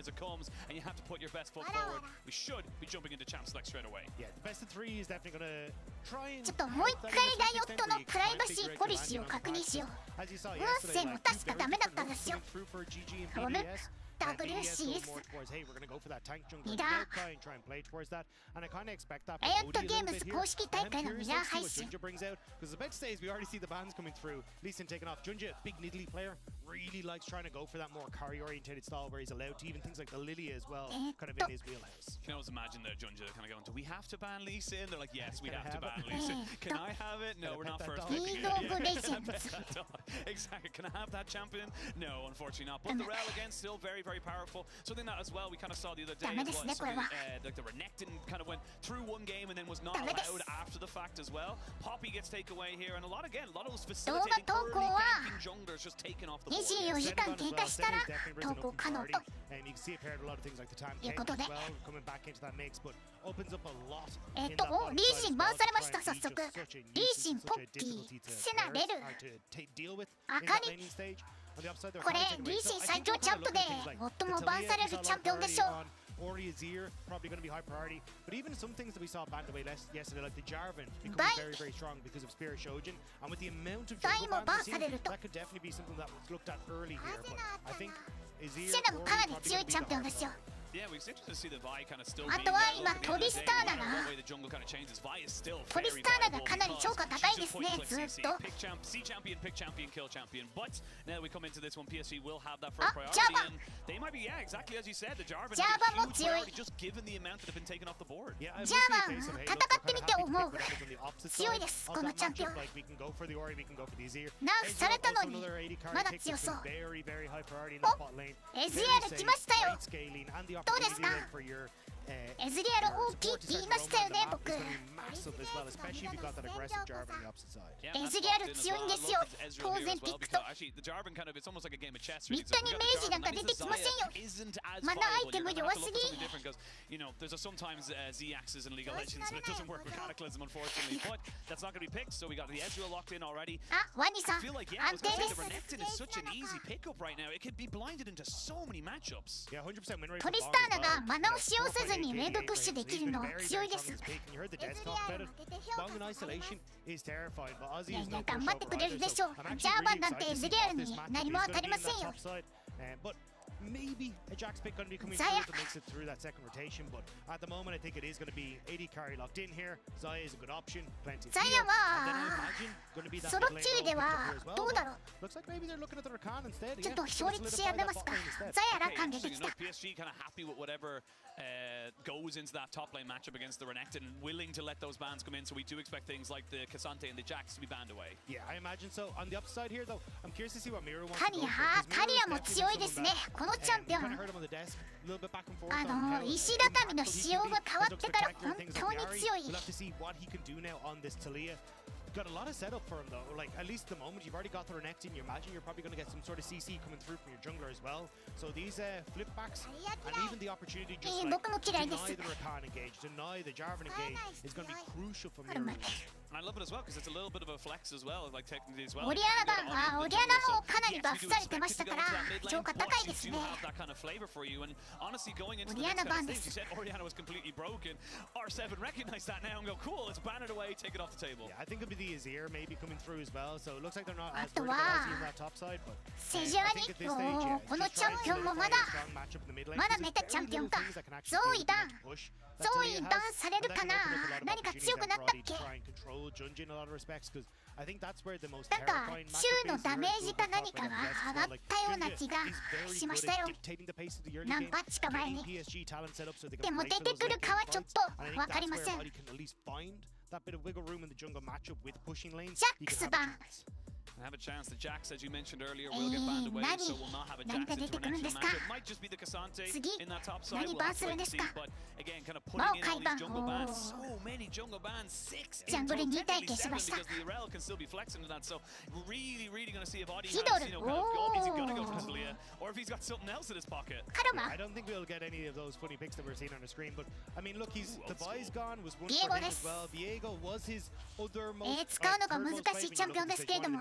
as it comes, and you have to put your best foot forward. We should be jumping into champ select straight away. Yeah, the best of three is definitely going to try and. ちょっともう一回ライオットのプライバシーポリシーを確認しよう。音声も確かダメだったんですよ。WCS ミラーライオットゲームズ公式大会のミラー配信 really likes trying to go for that more carry-oriented style where he's allowed to even things like the Lilia as well, kind of in his wheelhouse. You can always imagine the Junja kind of going, do we have to ban Lee Sin? They're like, yes, we have to ban Lee Sin. Can I have it? No, we're not first picking it. Exactly. Can I have that champion? No, unfortunately not. But the Rel, again, still very, very powerful. Something that as well we kind of saw the other day as well. Like the Renekton kind of went through one game and then was not allowed after the fact as well. Poppy gets taken away here, and a lot of those facilitating early ganking junglers just taken off the board. 24時間経過したら投稿可能ということでリージンバンされました。早速リージン、ポッキー、セナ、レル、アカリ、これリージン最強チャンプで最もバンされるチャンピオンでしょう。Ori Azir probably going to be high priority, but even some things that we saw banned away yesterday, like the Jarvan, becoming very, very strong because of Spirit Shojin, and with the amount of jungle bans we've seen, that could definitely be something that was looked at early here. But I think Azir, セナもかなり強いチャンピオンですよ。 Yeah, we're interested to see the Vi kind of still あとは今トリスターナがトリスターナがかなり超過高いですね。ずっと C champion, pick champion, kill champion. But now we come into this one, PSG will have that first priority, and they might be, yeah, exactly as you said, the Jarvanも強い。just given the amount that have been taken off the board. ジャーバン戦ってみて思うぐらい強いです、このチャンピオン。ナーフされたのにまだ強そう。お、エズリアル来ましたよ。どうですか？エズリアル大きいって言いましたよね、僕。エズリアル強いんですよ。当然ピックとミッドに明治なんか出てきませんよ。マナアイテム弱すぎ。You know, there's sometimes Z-axes in League of Legends, and it doesn't work with Cataclysm, unfortunately. But that's not going to be picked, so we got the Ezreal locked in already. あ、ワニさん、I feel like, yeah, I was going to say the Renekton is such an easy pickup right now. It could be blinded into so many matchups. トリスターナがマナを使用せずにウェーブプッシュできるの強いです。いやいや、頑張ってくれるでしょう。ジャーバンなんてエズリアルに何も当たりませんよ。Maybe a Jax pick going to be coming through if it makes it through that second rotation, but at the moment I think it is going to be AD carry locked in here. Zaya is a good option, plenty of heal, and then I imagine going to be that mid lane as well. Looks like maybe they're looking at the Rakan instead. ちょっと勝率やめますか。ザヤラカン出てきた。 PSG kind of happy with whatever goes into that top lane matchup against the Renekton, and willing to let those bans come in. So we do expect things like the Cassante and the Jax to be banned away. Yeah, I imagine so. On the upside here, though, I'm curious to see what Mira wants タリア、タリアも強いですね。このチャンピオン。石畳の仕様が変わってから本当に強い。 Got a lot of setup for him though, like at least at the moment you've already got the Renekton, you imagine you're probably going to get some sort of CC coming through from your jungler as well. So these flip backs and even the opportunity just like deny the Rakan engage, deny the Jarvan engage is going to be crucial for Mira. And I love it as well because it's a little bit of a flex as well, like technically as well. オリアナがオリアナもかなりバフされてましたから評価高いですね。オリアナ版です。 Oriana was completely broken. R7 recognized that now and go, cool, let's ban it away, take it off the table. Yeah, I think it'll be the Azir maybe coming through as well, so it looks like they're not as worried about Azir on that top side, but I think at this stage, yeah, このチャンピオンもまだメタチャンピオンか。ゾーイダンされるかな。何か強くなったっけ。 なんか週のダメージか何かが上がったような気がしましたよ。何パッチか前に。でも出てくるかはちょっと分かりません。ジャックス版。 Have a chance. The Jax, as you mentioned earlier, will get banned away, so we'll not have a Jax into our next matchup. It might just be the Cassante in that top side. We'll have to wait and see. But again, kind of putting in all these jungle bans. So many jungle bans. 6 in total because the Rel can still be flexing to that. So really going to see if Audi has, you know, kind of is he going to go for Talia, or if he's got something else in his pocket. I don't think we'll get any of those funny picks that we're seeing on the screen. But I mean, look, the Vi's gone was one for him as well. Viego was his other most. 使うのが難しいチャンピオンですけれども。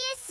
CS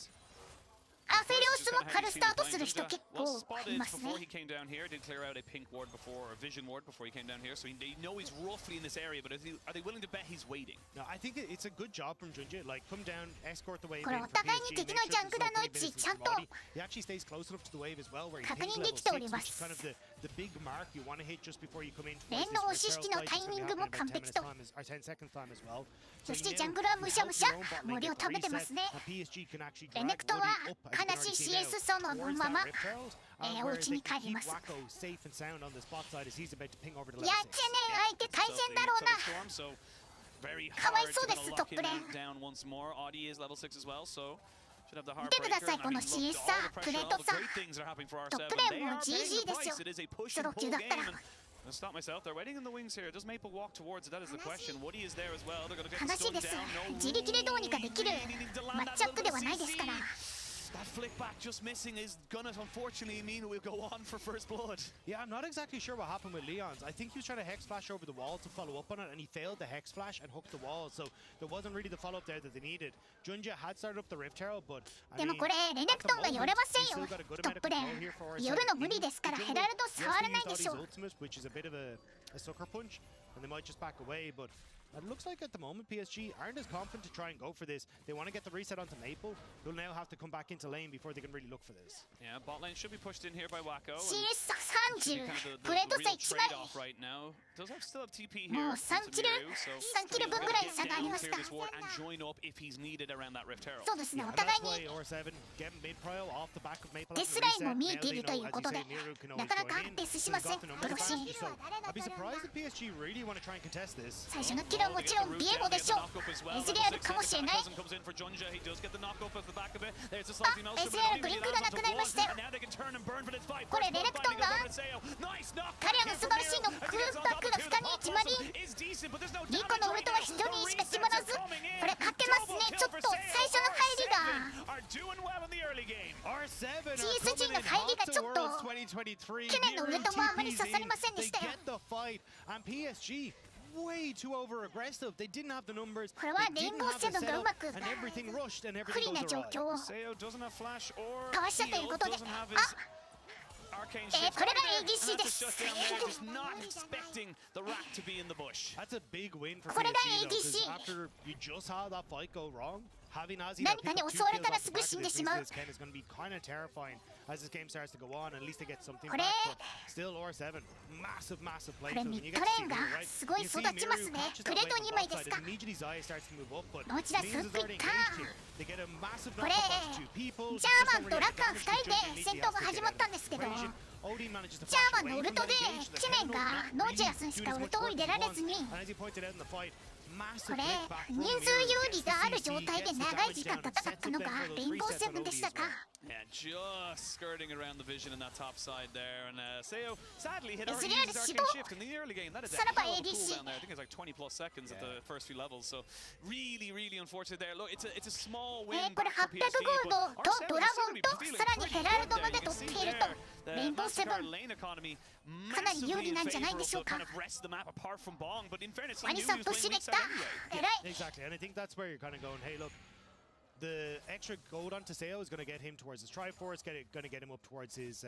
Yes. アフェリオスもカルスタートする人結構いますね。 Before he came down here, did clear out a pink ward before, or vision ward before he came down here, so they know he's roughly in this area, but are they willing to bet he's waiting? No, I think it's a good job from Junja. Like, come down, escort the wave. これお互いに敵のジャングラーの位置ちゃんと He actually stays close enough to the wave as well, where he 確 hits 認で level きてお 6, りま which is す。 kind of the big mark you want to hit just before you come in. 連の押し引きのタイミングも完璧と。 10 seconds time as well. そしてジャングラーむしゃむしゃ森を食べてますね。レネクトは悲しい CS 層のままお家に帰ります。いや、チェネン相手大変だろうな。 かわいそうです、トップレーン。見てください、この CS さ、プレートさ、トップレーンも GG ですよ。ソロ級だったら。 I'll stop myself. They're waiting in the wings here. Does Maple walk towards it? That is the question. Woody is there as well. They're going to get 悲しいです。自力でどうにかできるマッチアップではないですから。 That flick back just missing is gonna unfortunately mean we'll go on for first blood. Yeah, I'm not exactly sure what happened with Leon's. I think he was trying to hex flash over the wall to follow up on it, and he failed the hex flash and hooked the wall. So there wasn't really the follow up there that they needed. Junja had started up the Rift Herald, but でもこれレネクトンが寄れませんよ。トップレーン寄るの無理ですからヘラルド触らないでしょう。 which is a bit of a sucker punch, and they might just back away, but. It looks like at the moment PSG aren't as confident to try and go for this. They want to get the reset onto Maple, who'll now have to come back into lane before they can really look for this. Yeah, bot lane should be pushed in here by Wacko. CS 30、プレート差1枚。 Does have still have TP here. もう3キル分ぐらい差がありました。 and join up if he's needed around that Rift Herald. そうですね、お互いにデスラインも見えているということで、なかなかデスしません、プロシーン。 I'd be surprised if PSG really want to try and contest this. 最初のキルはもちろんビエゴでしょう。エズレアルかもしれない。あ、エズレアルブリンクがなくなりましたよ。これレネクトンが彼らの素晴らしいノックバックが2人決まり、リコのウルトは1人にしか決まらず、これ勝てますね。ちょっと最初の入りが GS 陣の入りがちょっと去年のウルトもあまり刺さりませんでしたよ。 Way too over aggressive. They didn't have the numbers. これはレインボーセブンがうまく and everything rushed and 不 everything 利な goes 状 awry. 況を Seo doesn't have flash or かわしたということで、あ、arcane これが ADC です。 just not expecting the rat to be in the bush. That's a big win for これが PSG though, 'cause ADC after you just had that fight go wrong, having Ozzy 何かに襲われたらすぐ死んでしまう。 is going to be kind of terrifying as this game starts to go on. At least they get something これ back. But still, R7, massive play. これミッドレーンがすごい育ちますね。プレート2枚ですか。どちらスープいった。これジャーマンとラカン2人で戦闘が始まったんですけど、ジャーマンのウルトでチェネンがノーチェラスにしかウルトを入れられずに、これ人数有利がある状態で長い時間戦ったのがレインボーセブンでしたか。 Yeah, just skirting around the vision in that top side there, and Seo sadly hit Is our it out of arcane Shido? shift in the early game. That is a Sarapa hell of a ADC. cooldown there. I think it's like 20 plus seconds at the first few levels. So really unfortunate there. Look, it's a small win これ back for 800 PSG, ゴール but ド our とド Seo ラ is ゴ gonna ン be と really さらに quick ヘラルド there. まで You can 取 see っている there と the レインボーセブ Massacre ン lane economy かなり有 massively 利 in なんじゃない favor で of しょう the か。 kind of rest of the map apart from Bong, but in fairness, ワ he ニ knew さ he ん was と playing しで weak き side た。 anyway. 偉い。 Exactly, and I think that's where you're kind of going, hey, look, the extra gold onto Seo is going to get him towards his Triforce, going to get him up towards his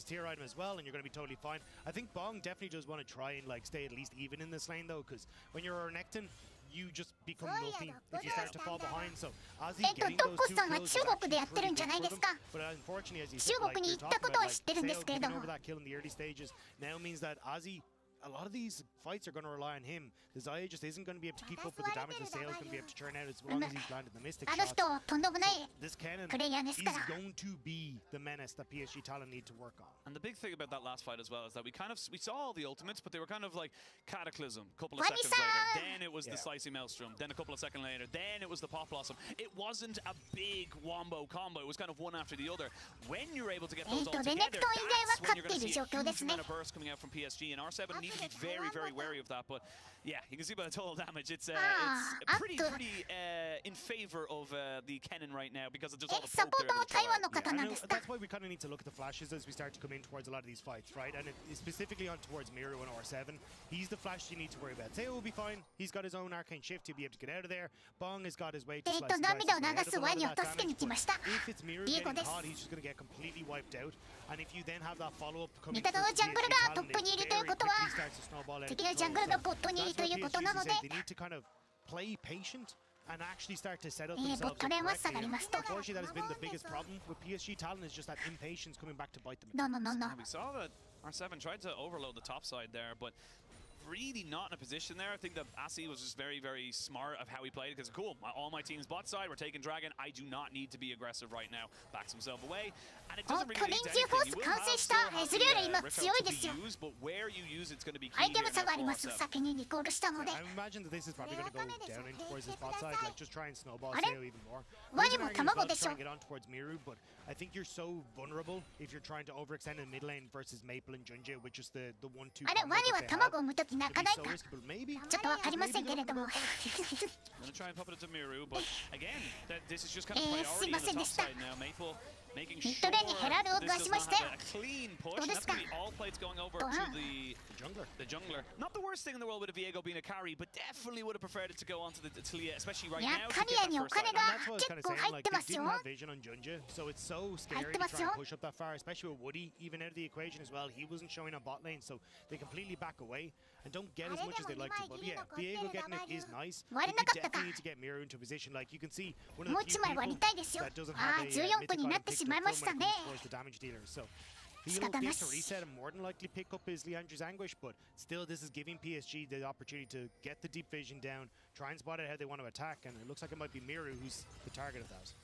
tier item as well, and you're going to be totally fine. I think Bong definitely does want to try and like stay at least even in this lane though, because when you're a Necton, you just become nothing if you start to fall behind. So Ozzy getting those 2 kills is actually pretty good for them. But unfortunately, as you said, like you're talking about, like Seo getting over that kill in the early stages now means that Ozzy, a lot of these fights are going to rely on him. The Zaya just isn't going to be able to keep up with the damage that Sale's going to be able to churn out as long as he's landed the Mystic あの shots. 人とんでもない This cannon プレイヤーです is から。 going to be the menace that PSG talent need to work on. And the big thing about that last fight as well is that we saw all the ultimates, but they were kind of like Cataclysm. A couple of seconds later, then it was the Slicey Maelstrom, then a couple of seconds later, then it was the Pop Blossom. It wasn't a big wombo combo. It was kind of one after the other. When you're able to get those all together, that's when you're going to see a huge amount of burst coming out from PSG. And R7 needs need to be very, very wary of that. But yeah, you can see by the total damage, it's pretty in favor of the Kennen right now because of just all the poke there. That's why we kind of need to look at the flashes as we start to come in towards a lot of these fights, right? And specifically on towards Miru and R7, he's the flash you need to worry about. Seo will be fine. He's got his own arcane shift. He'll be able to get out of there. Bong has got his way to slice if it's Miru getting hot, he's just going to get completely wiped out. And if you then have that follow-up coming through, he starts to snowball out. They need to kind of play patient and actually start to set up themselves correctly. Unfortunately, that has been the biggest problem with PSG talent, is just that impatience coming back to bite them. We saw that R7 tried to overload the top side there, but really not in a position there. I think that Asi was just very, very smart of how he played, because cool, all my team's bot side, we're taking Dragon. I do not need to be aggressive right now. Backs himself away, and it doesn't really lead to anything. You will have to use, but where you use it's going to be key here now for R7. I imagine that this is probably going to go down in towards his bot side, like just try and snowball Seo even more. Try and get on towards Miru, but I think you're so vulnerable if you're trying to overextend in mid lane versus Maple and Junji with just the 1-2 combo that they have. Maybe. I'm gonna try and pop it into Miru, but again, this is just kind of priority on the top side now. Maple making sure this does not have a clean push. And that's going to be all plates going over to the jungler. Not the worst thing in the world with a Viego being a carry, but definitely would have preferred it to go onto the Talia, especially right now. To get that first item. And that's what I was kind of saying, like, they didn't have vision on Junji, so it's so scary to try and push up that far, especially with Woody even out of the equation as well. He wasn't showing on bot lane, so they completely back away and don't get as much as they'd like to. But yeah, Viego getting it is nice. You definitely need to get Miru into a position. Like, you can see one of the few people that doesn't have a mythic item picked up towards the damage dealer. So he'll be able to reset and more than likely pick up his Leandra's Anguish, but still this is giving PSG the opportunity to get the deep vision down, try and spot out how they want to attack, and it looks like it might be Miru who's the target of that.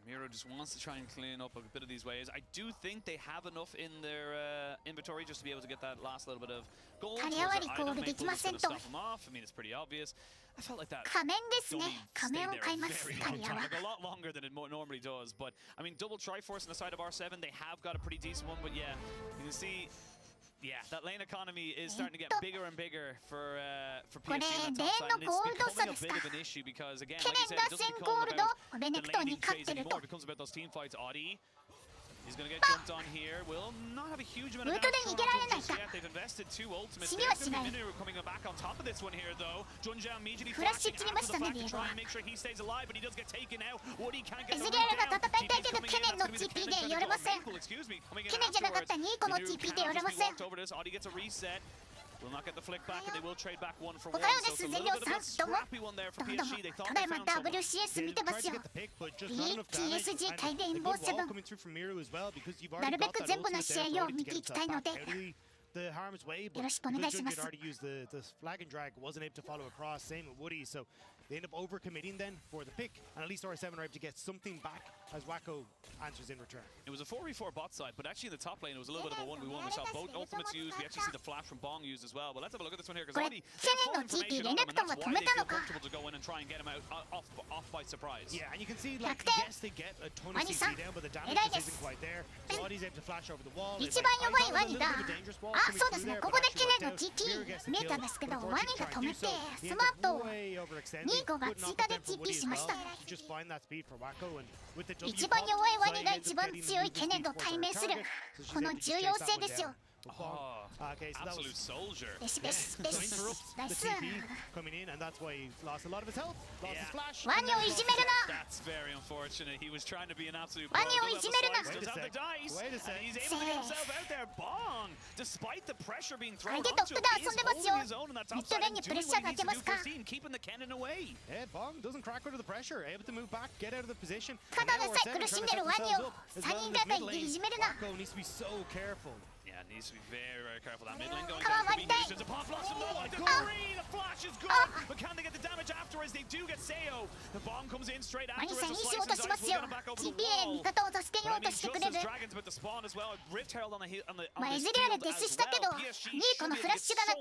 Miru just wants to try and clean up a bit of these waves. I do think they have enough in their inventory just to be able to get that last little bit of gold. Maple just going to stop them off. I mean, it's pretty obvious. I felt like that Dummy stayed there a very long time, like a lot longer than it normally does. But, I mean, double Triforce on the side of R7, they have got a pretty decent one. But yeah, you can see, yeah, that lane economy is starting to get bigger and bigger for PSG on the top side. And it's becoming a bit of an issue because, again, like you said, it doesn't become about the laning phase anymore. It becomes about those team fights. Audi is going to get jumped on here. Will not have a huge amount of damage just yet. They've invested 2 ultimates. There's going to be Minu coming back on top of this one here, though. Junja immediately flashing after the fact to try and make sure he stays alive, but he does get taken out. Woody can't get the root down. Maple, excuse me, coming in afterwards. Minu can just be walked over this. Audi gets a reset. Will not get the flick back, and they will trade back 1 for 1. So it's a little bit of a scrappy one there for PSG. They thought they found someone. They tried to get the pick, but just not enough damage. And a good wall coming through from Miru as well, because you've already got that ultimate there to get himself back out of the harm's way. But because Junji had already used the flag and drag, wasn't able to follow across. Same with Woody, so they end up overcommitting then for the pick, and at least R7 are able to get something back as Wacko answers in return. It was a 4v4 bot side, but actually in the top lane it was a little bit of a 1v1. We saw both ultimates used. We actually see the flash from Bong used as well. But let's have a look at this one here, because Audi full information on him, and that's why they feel comfortable to go in and try and get him out off by surprise. Yeah, and you can see, like, yes, they get a ton of CC down, but the damage just isn't quite there. So Audi's able to flash over the wall. It's like, a little bit of a dangerous wall coming through there, but actually worked out. Miru gets the kill, but unfortunately trying to do so, he ends up way overextending. Good knock there for Woody as well. Just find that speed for Wacko, and with the W pop, ワニが一番強いケネンと対面するこの重要性ですよ。 Okay, so absolute soldier. Interrupts the TP coming in, and that's why he lost a lot of his health. Lost his flash. That's very unfortunate. He was trying to be an absolute pro. Does have the dice, and he's able to get himself out there. Bong, despite the pressure being thrown onto him, he is holding his own in that top side and doing what he needs to do for his team, keeping the cannon away. Yeah, Bong doesn't crack under the pressure, able to move back, get out of the position. ただでさえ苦しんでるワニを3人がかりでいじめるな。 Wacko needs to be so careful. Yeah, needs to be very, very careful. That mid lane going down for BB. There's a pop blossom. Oh, the three! The flash is good! But can they get the damage afterwards? They do get Seo. The bomb comes in straight afterwards. The slice and dice will get him back over the wall. But I mean, just as Dragon's about to spawn as well, Rift Herald on the field as well. PSG should be able to get so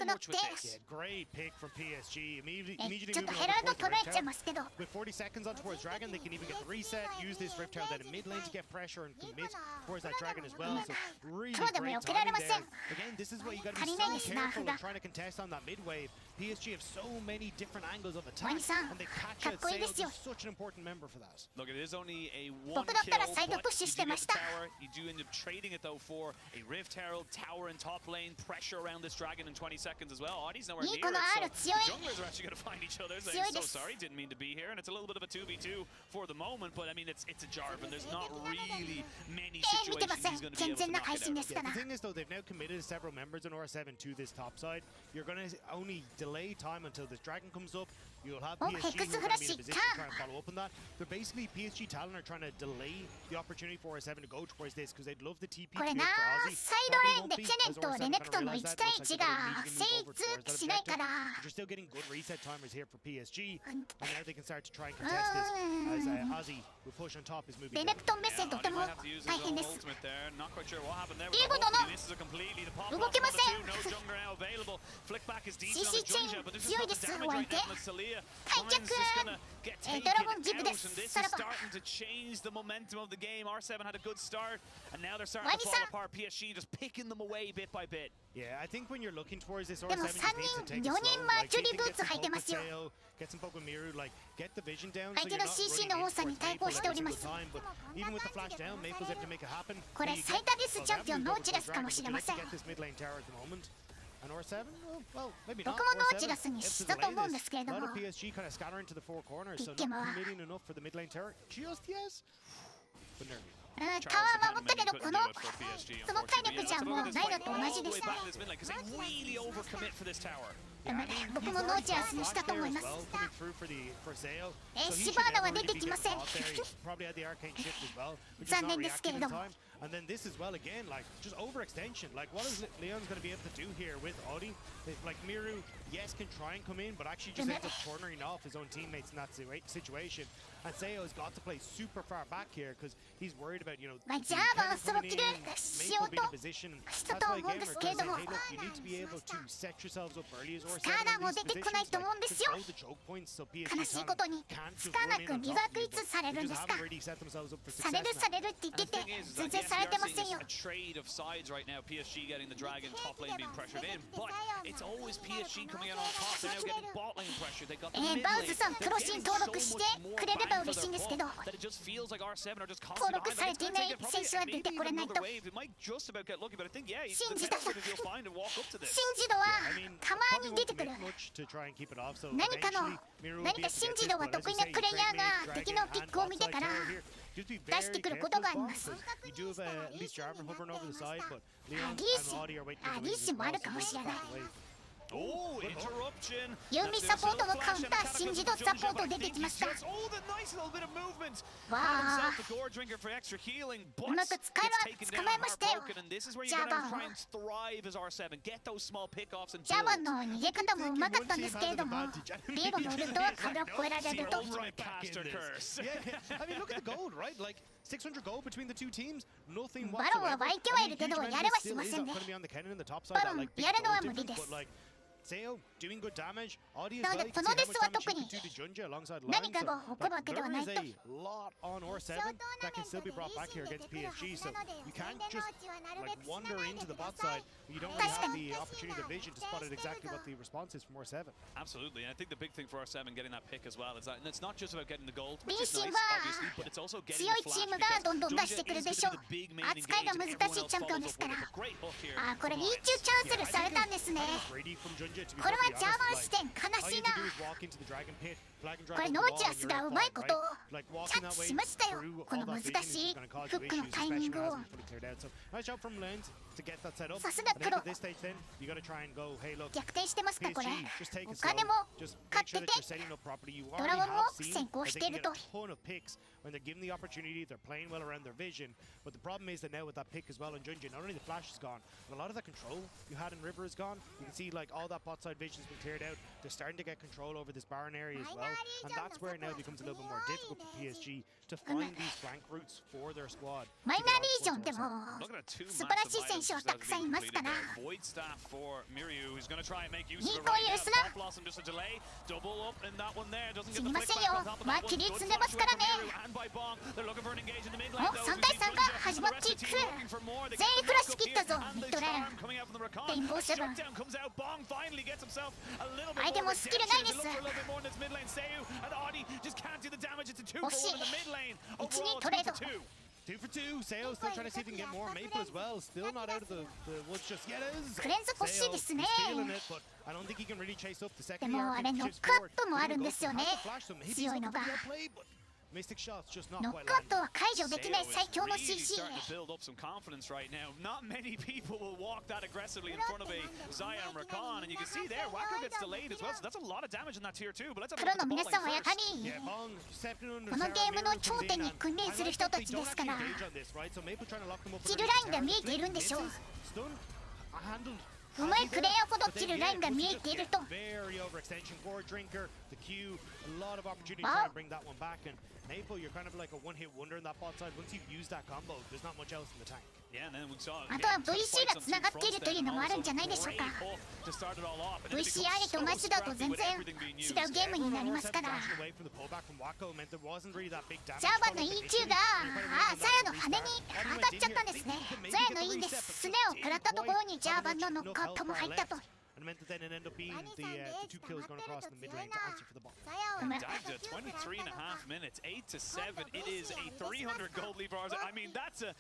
much with this. Yeah, great pick from PSG. Immediately moving over towards the Rift Herald. With 40 seconds on towards Dragon, they can even get the reset, use this Rift Herald then in mid lane to get pressure and commit towards that Dragon as well. So really great timing せん。 Again, this is where you got to be so careful in trying to contest on that mid wave. PSG have so many different angles of attack, and they catch out Sales is such an important member for that. Look, it is only a one 僕だったら kill, サイド but プッシュ you し do て get ま the した。 tower. You do end up trading it though for a Rift Herald tower in top lane, pressure around this dragon in 20 seconds as well. Audie's nowhere near いいこの R it, so 強い。 the junglers are actually going to find each other saying, 強い so です。 sorry, didn't mean to be here, and it's a little bit of a 2v2 for the moment, but I mean, it's a Jarvan. There's not really many 見てま situations せん。 he's going to be 健 able to 全な knock 配 it 信 out で of. す Yeah, から。 the thing is though, they've now committed several members in R7 to this top side. You're going to only delay time until this dragon comes up. You'll have Oh, PSG Hex who are going to be in a Flash position to try and follow up on that. They're basically PSG talent are trying to delay the opportunity for R7 to go towards this because they'd love the TP これ to な for Aussie. サイドレーンでケネンとレネクトの1対1が成立しないから。 You're still getting good reset timers here for PSG, and now they can start to try and contest this as Aussie will push on top is moving レ down. ネクト目線と Yeah, て Audie も might have to use 大 his 変 own です。 ultimate there. Not quite sure what happened there. Diego But no. hopefully this is a completely the pop 動けません。 No jungler now available. Flick back is decent on CC his Junja, but there's just 強い not で the す。 damage 湧い right て。 now from Celia. 開 Mine's 脚。 just gonna get taken ドラゴンギブで out, す。 and this is さらば。 starting to change the momentum of the game. R7 had a good start, and now they're starting to ワニ fall さん。 apart. PSG just picking them away bit by bit. Yeah, I think when you're looking towards this でも R7 3 you need to 人、 take it 4 人 slow. マー Like チュリ they ブ can ーツ get 履い some て poke ま with すよ。 Sayo, get some poke with Miru, like get the vision down 相 so 手 you're の not CC running の in 多さに towards 対抗 Maple しており every ま single す。 time. But even with the flash down, Maple's able to make it happen. これ You 最 get- 多です。 well, チャンピオン that ノ moves ーチ over ラ to スかも Dragon, し would れ you ま like せ to ん。 get this mid lane tower at the moment? And R7, well, maybe ど not. こもノーチ R7 ラスに able し to たと delay 思うんで this. すけれ A ど lot も。 of PSG kind of scattering to the four corners, so でも not committing enough for the mid lane tower. Just yes, but nervy. タワーは持ったけど、このその体力じゃもうないのと同じです。でもね、僕もノーチラスにしたと思います。シバーナは出てきません。残念ですけれども。 And then this as well again, like just overextension. Like what is Leon's going to be able to do here with Audie? Like Miru, yes, can try and come in, but actually just ends up cornering off his own teammates in that situation. And Sayo has got to play super far back here because he's worried about, you know, Maple being in a position. That's why again we're going to say, hey, look, you need to be able to set yourselves up early as or set in these positions, like to throw the choke points so PSG can't just run in on top of you, but they just haven't really set themselves up for され success る now. されるって言ってて、全然されてませんよ。 A trade of sides right now. PSG getting the dragon, top lane being pressured in, but it's always PSG coming out on top. They're now getting bot lane pressure. They got the mid バウ lane. ズさん、プロシン登録してくれれば嬉しいんですけど、 That it just feels like R7 are just 登 constantly 録 behind. され It's てい going な to い take 選手は出 maybe てこれ even ないと another。wave. It might just about get lucky, but I think yeah, the 信じた。 chances you'll find and walk up to this. 信じ度は I mean, たま probably に出 won't てくる。 commit much to try and keep it off, so 何かの eventually Miru will 何 be か able to 信 get じ this, 度が but as 得 you 意な say, プレイヤー Dragon が敵のピックを見てから just be 出してくることがあります。 You do have at least Jarvan hovering over the side, but Leon and リーシ Audie are waiting あ、 for リ the ー wings シ as もあ well, る so かも they'll し be れない。 back away. Oh, interruption. ユーミサポートのカウンター、信じ度サポート出てきました。 Oh, the nice little bit of movement. わ Had あ、 himself the gore drinker for extra healing, う but まく it's 使えば taken 捕 down まえましたよ。 heartbroken, and this is where ジ you're ャ going バ to ン try and thrive as R7. Get those small pickoffs and ジャバン build. の逃げ方もうまかったんですけれども、ビエゴのウルトは壁を越えられると。 Ultimate caster curse. Yeah, I mean, look at the gold, right? Like 600 gold between the two teams, nothing バロンは whatsoever. 湧いてはいるけど、やれはしませんね。 Going to be on the cannon in the top side. バロン、 Like big やるのは gold 無理で difference, す。 but like Sayo doing good damage. Audie な as の well. で、 You こ can の see デ how ス much は damage 特 he に can do to Junja alongside 何 Lion. か So が起こるわけでは there ない is と。 a lot on R7 that can still be brought back here against PSG. So you can't just like wander into the bot side. You don't really have the opportunity, the vision to spot it exactly what the response is from R7. Absolutely, and I think the big thing for R7 getting that pick as well is that, and it's not just about getting the gold, which リー is シン nice, は obviously, but it's also getting 強 the いチ flash ームが because どんどん出して Junja くる is で going しょ to う。 be the big main 扱いが engage, 難 and しい everyone チャンピオン else ですから。 follows up with a great hook here. あ、これ from リー Lions. チューチャンスルされたんですね。 Brady from Junja to be これは perfectly ジャーマン honest, 視点、悲 all し you い need to な。 do is walk into the dragon pit, flag and こ drag れ on ノ the ー wall, チラ and ス you're が at うまい fine, こと right? Like キャ walking ッ that チ way しましたよ。 through この all that 難 vision し is い going to cause フ you ックの issues, タイミ especially ング when を。 Asmi's fully cleared out. So nice job from Lens to get that set up. さすが And プ I think ロ。 at this stage then, you got to try and go, hey look, 逆転してますか、これ。 PSG, just take お it slow. 金も Just 買 make っ sure て that て you're。setting up properly. You ド already ラゴンも have seen 先行 that し they てい can る get と。 a ton of picks when they're given the opportunity. They're playing well around their vision. But the problem is that now with that pick as well in Junja, not only the flash is gone, but a lot of that control you had in River is gone. You can see like all that bot side vision has been cleared out. They're starting to get control over this Baron area as well. And that's where it now becomes a little bit more difficult for PSG to find these flank routes for their squad. マイナーリージョンでも Look at that two 素晴らしい massive 選手はたくさんいますから。 Void staff for Miryu, who's going to try and make use of いい it 攻 right 撃 now. すな。 Pop Blossom just a delay. Double up in that one there. Doesn't 死 get に the ま flick せん back よ。 on top of マ that ーキュ one. リー Good 積んでます flush から from ね。 Miryu and by Bong. They're looking for an engage in the mid お、 lane though. 3対3が始まっていく。 The rest of the team looking for more. They 全 get 員 the フラッ block シュ up 切った here ぞ。 and ミッ the ドレーン。 charm coming out from the レイン Rakan. ボー A セブン。 shutdown comes out. Bong finally gets himself a little bit 相手 more もスキルない redemption. で They す。 look for a little bit more in this mid lane. Seiyu and Audi just can't do the damage. It's a 2 for 惜しい。 1 in the mid lane. 1-2 Overall, トレード。 2 for 2. 2 for 2. Seo still trying to see if he can get more. Maple as well. Still not out of the woods just yet. クレンズ欲しいですね。 feeling it, but I don't think he can really chase up the で second もあれノックアップもあるんですよね。強いのが。 Mystic shots just not ノッ quite クアップ landing. は解除できない最強の Really CC。 starting to build up some confidence right now. Not many people will walk that aggressively in front of a Zion Rakan, and you can see there, Wacko gets delayed as well, so that's a lot of damage in that tier 2. But let's have a プロ look の at the 皆 ball さんは lane やは first. り Yeah, Bong stepping under このゲームの頂点に君臨する人たちですから、キルラインが見えているんでしょう。うまいプレイヤーほどキルラインが見えていると。Maple, you're kind of like a one-hit wonder in that bot side. Once you've used that combo, there's not much else in the tank. Yeah, and then we saw あとは VC がつながっているというのもあるんじゃないでしょうか。VC ありとなしだと全然違うゲームになりますから。ジャーバンの E2 がサヤの羽に当たっちゃったんですね。サヤの E でスネを食らったところにジャーバンのノックアウトも入ったと。 And meant that then it ended up being the 2 kills going across the mid lane to answer for the ball. Down to 23.5 minutes, 8 to 7. It is a 300 gold lead for ours. I mean, that gold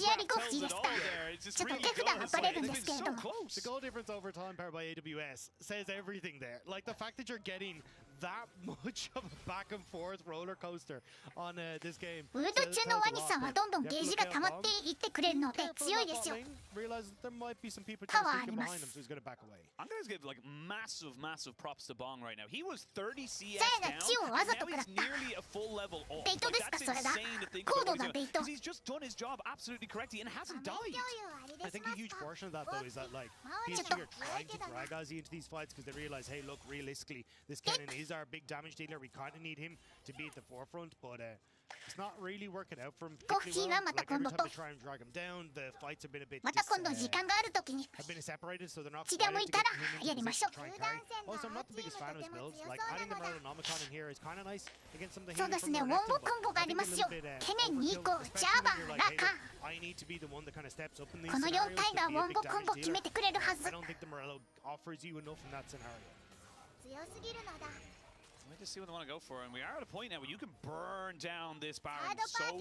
gap tells it all there. It's just really good. It's been so close. The goal difference over time powered by AWS says everything there. Like the fact that you're getting that much of a back and forth roller coaster on this game. ウード中のワニさんはどんどんゲージが溜まっていってくれるので強いですよ。 Realize there might be some people パワー trying あ to り sneak ま behind him, す。 so he's going to back away. I'm going to give like massive props to Bong right now. He was 30 CS サヤ down. が地をわざと Now 食らっ he's た。 nearly a full level off. ベイトですか That's それが。 insane to think 高 about 度 what なベイ he's ト。 doing. He's just done his job absolutely correctly and hasn't died. I think a huge portion of that though is that like PSG are trying to drag Ozzy into these fights because they realize, hey, look, realistically, this cannon is our big damage dealer. We kind of need him to be at the forefront, but it's not really working out for him particularly well. Like every time they try and drag him down, the fights have been a bit また今度時間があるときに have been separated, so they're not 気が向いたらやりましょう。 try and carry. Also, I'm not the biggest fan of his builds. Like adding the Morellonomicon in here is kind of nice against some of the そうで healing す from ね、 the ウォンボコンボがありますよ。ケネン、ニーコ、ジャーバン、ラカン。 I need to be the one that kind of steps up in these この4 scenarios 体 to が be ウ a ォン big ボコンボ damage 決め dealer. てくれるはず。 I don't think the Morello offers you enough in that scenario. Let me just see what they want to go for. And we are at a point now where you can burn down this Baron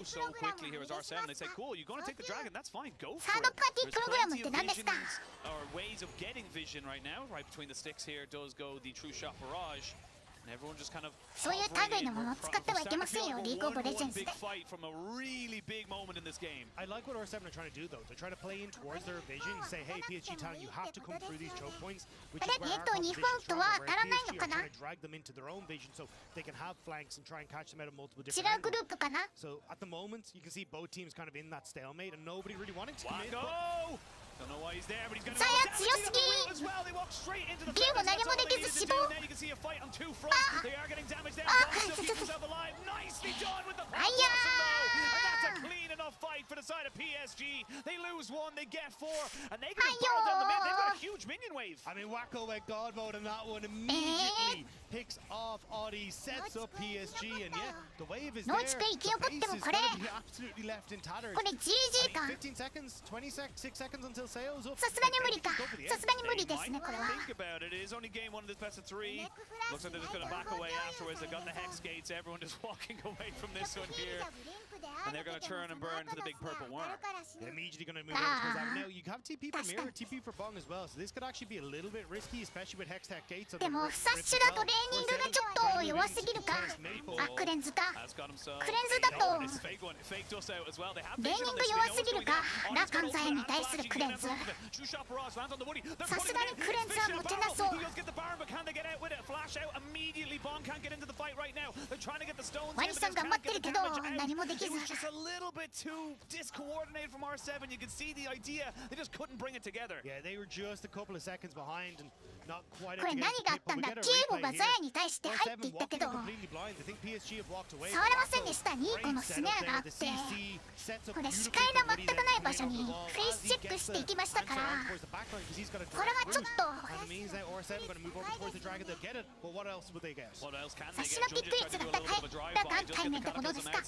so quickly here as R7. They say, cool, you're going to take the dragon. That's fine. Go for サード it. パーティー There's プログラムっ plenty て of 何ですか？ visions or ways of getting vision right now. Right between the sticks here does go the true shot barrage. And everyone just kind of そういう類のものを使ってはいけませんよ、リーグオブレジェンズで。 big fight from a really big moment in this game. I like what R7 are trying to do though. They're trying to play in towards their vision, say, hey, PSG talent, you have to come through these choke points, which is where our competition is stronger, where PSG are trying to drag them into their own vision so they can have flanks and try and catch them out of multiple 違 different うグル angles. ープかな。 So at the moment, you can see both teams kind of in that stalemate and nobody really wanting to come in. Wacko! Don't know why he's there, but he's going to Saya go down.強すぎ。 As well. They walk straight into the ゲーム何もできず死亡。 Now you can see a fight on 2 fronts. They are getting damage there. Ah. Bong still keeps himself alive. Nicely done with the pop Aya. blossom though. And that's a clean enough fight for the side of PSG. They lose 1, they get 4, and they can barrel down the mid. They've got a huge minion wave. I mean, Wacko went God mode in that one immediately. Picks off Audi, sets up PSG, and yeah, the wave is there. The pace is going to be absolutely left in tatters. これ GG か。 15 seconds, 26 seconds until Seo's up. さすがに無理か。さすがに無理ですね、これは。 Think about it. It is only game 1 of this best of 3. Looks like they're just going to back away afterwards. They've got the hex gates. Everyone just walking away from this one here. And they're going to turn and burn for the big purple worm. They're immediately going to move over towards that. Now, you have TP for Mirror, TP for Bong as well, so this could actually be a little bit risky, especially with hex tech gates. でもサッシュだとレーニングがちょっと弱すぎるか。あ、クレンズか。 Has got himself クレンズだと It's fake one. It faked us out as well. They have レーニング弱すぎるか。ラカンザヤに対するクレンズ。 True shot barrage lands on the woody. They're さす putting なにクレンザー持てなそう。ワニさん頑張ってるけど何もできず。これ何があったんだ。キーボがザヤに対して入っていったけど触らませんでした。ニーコのスネアがあって、これ視界が全くない場所にフェイスチェックしていきましたから、これはちょっと差しのピック率が高いだが対面ってことですか。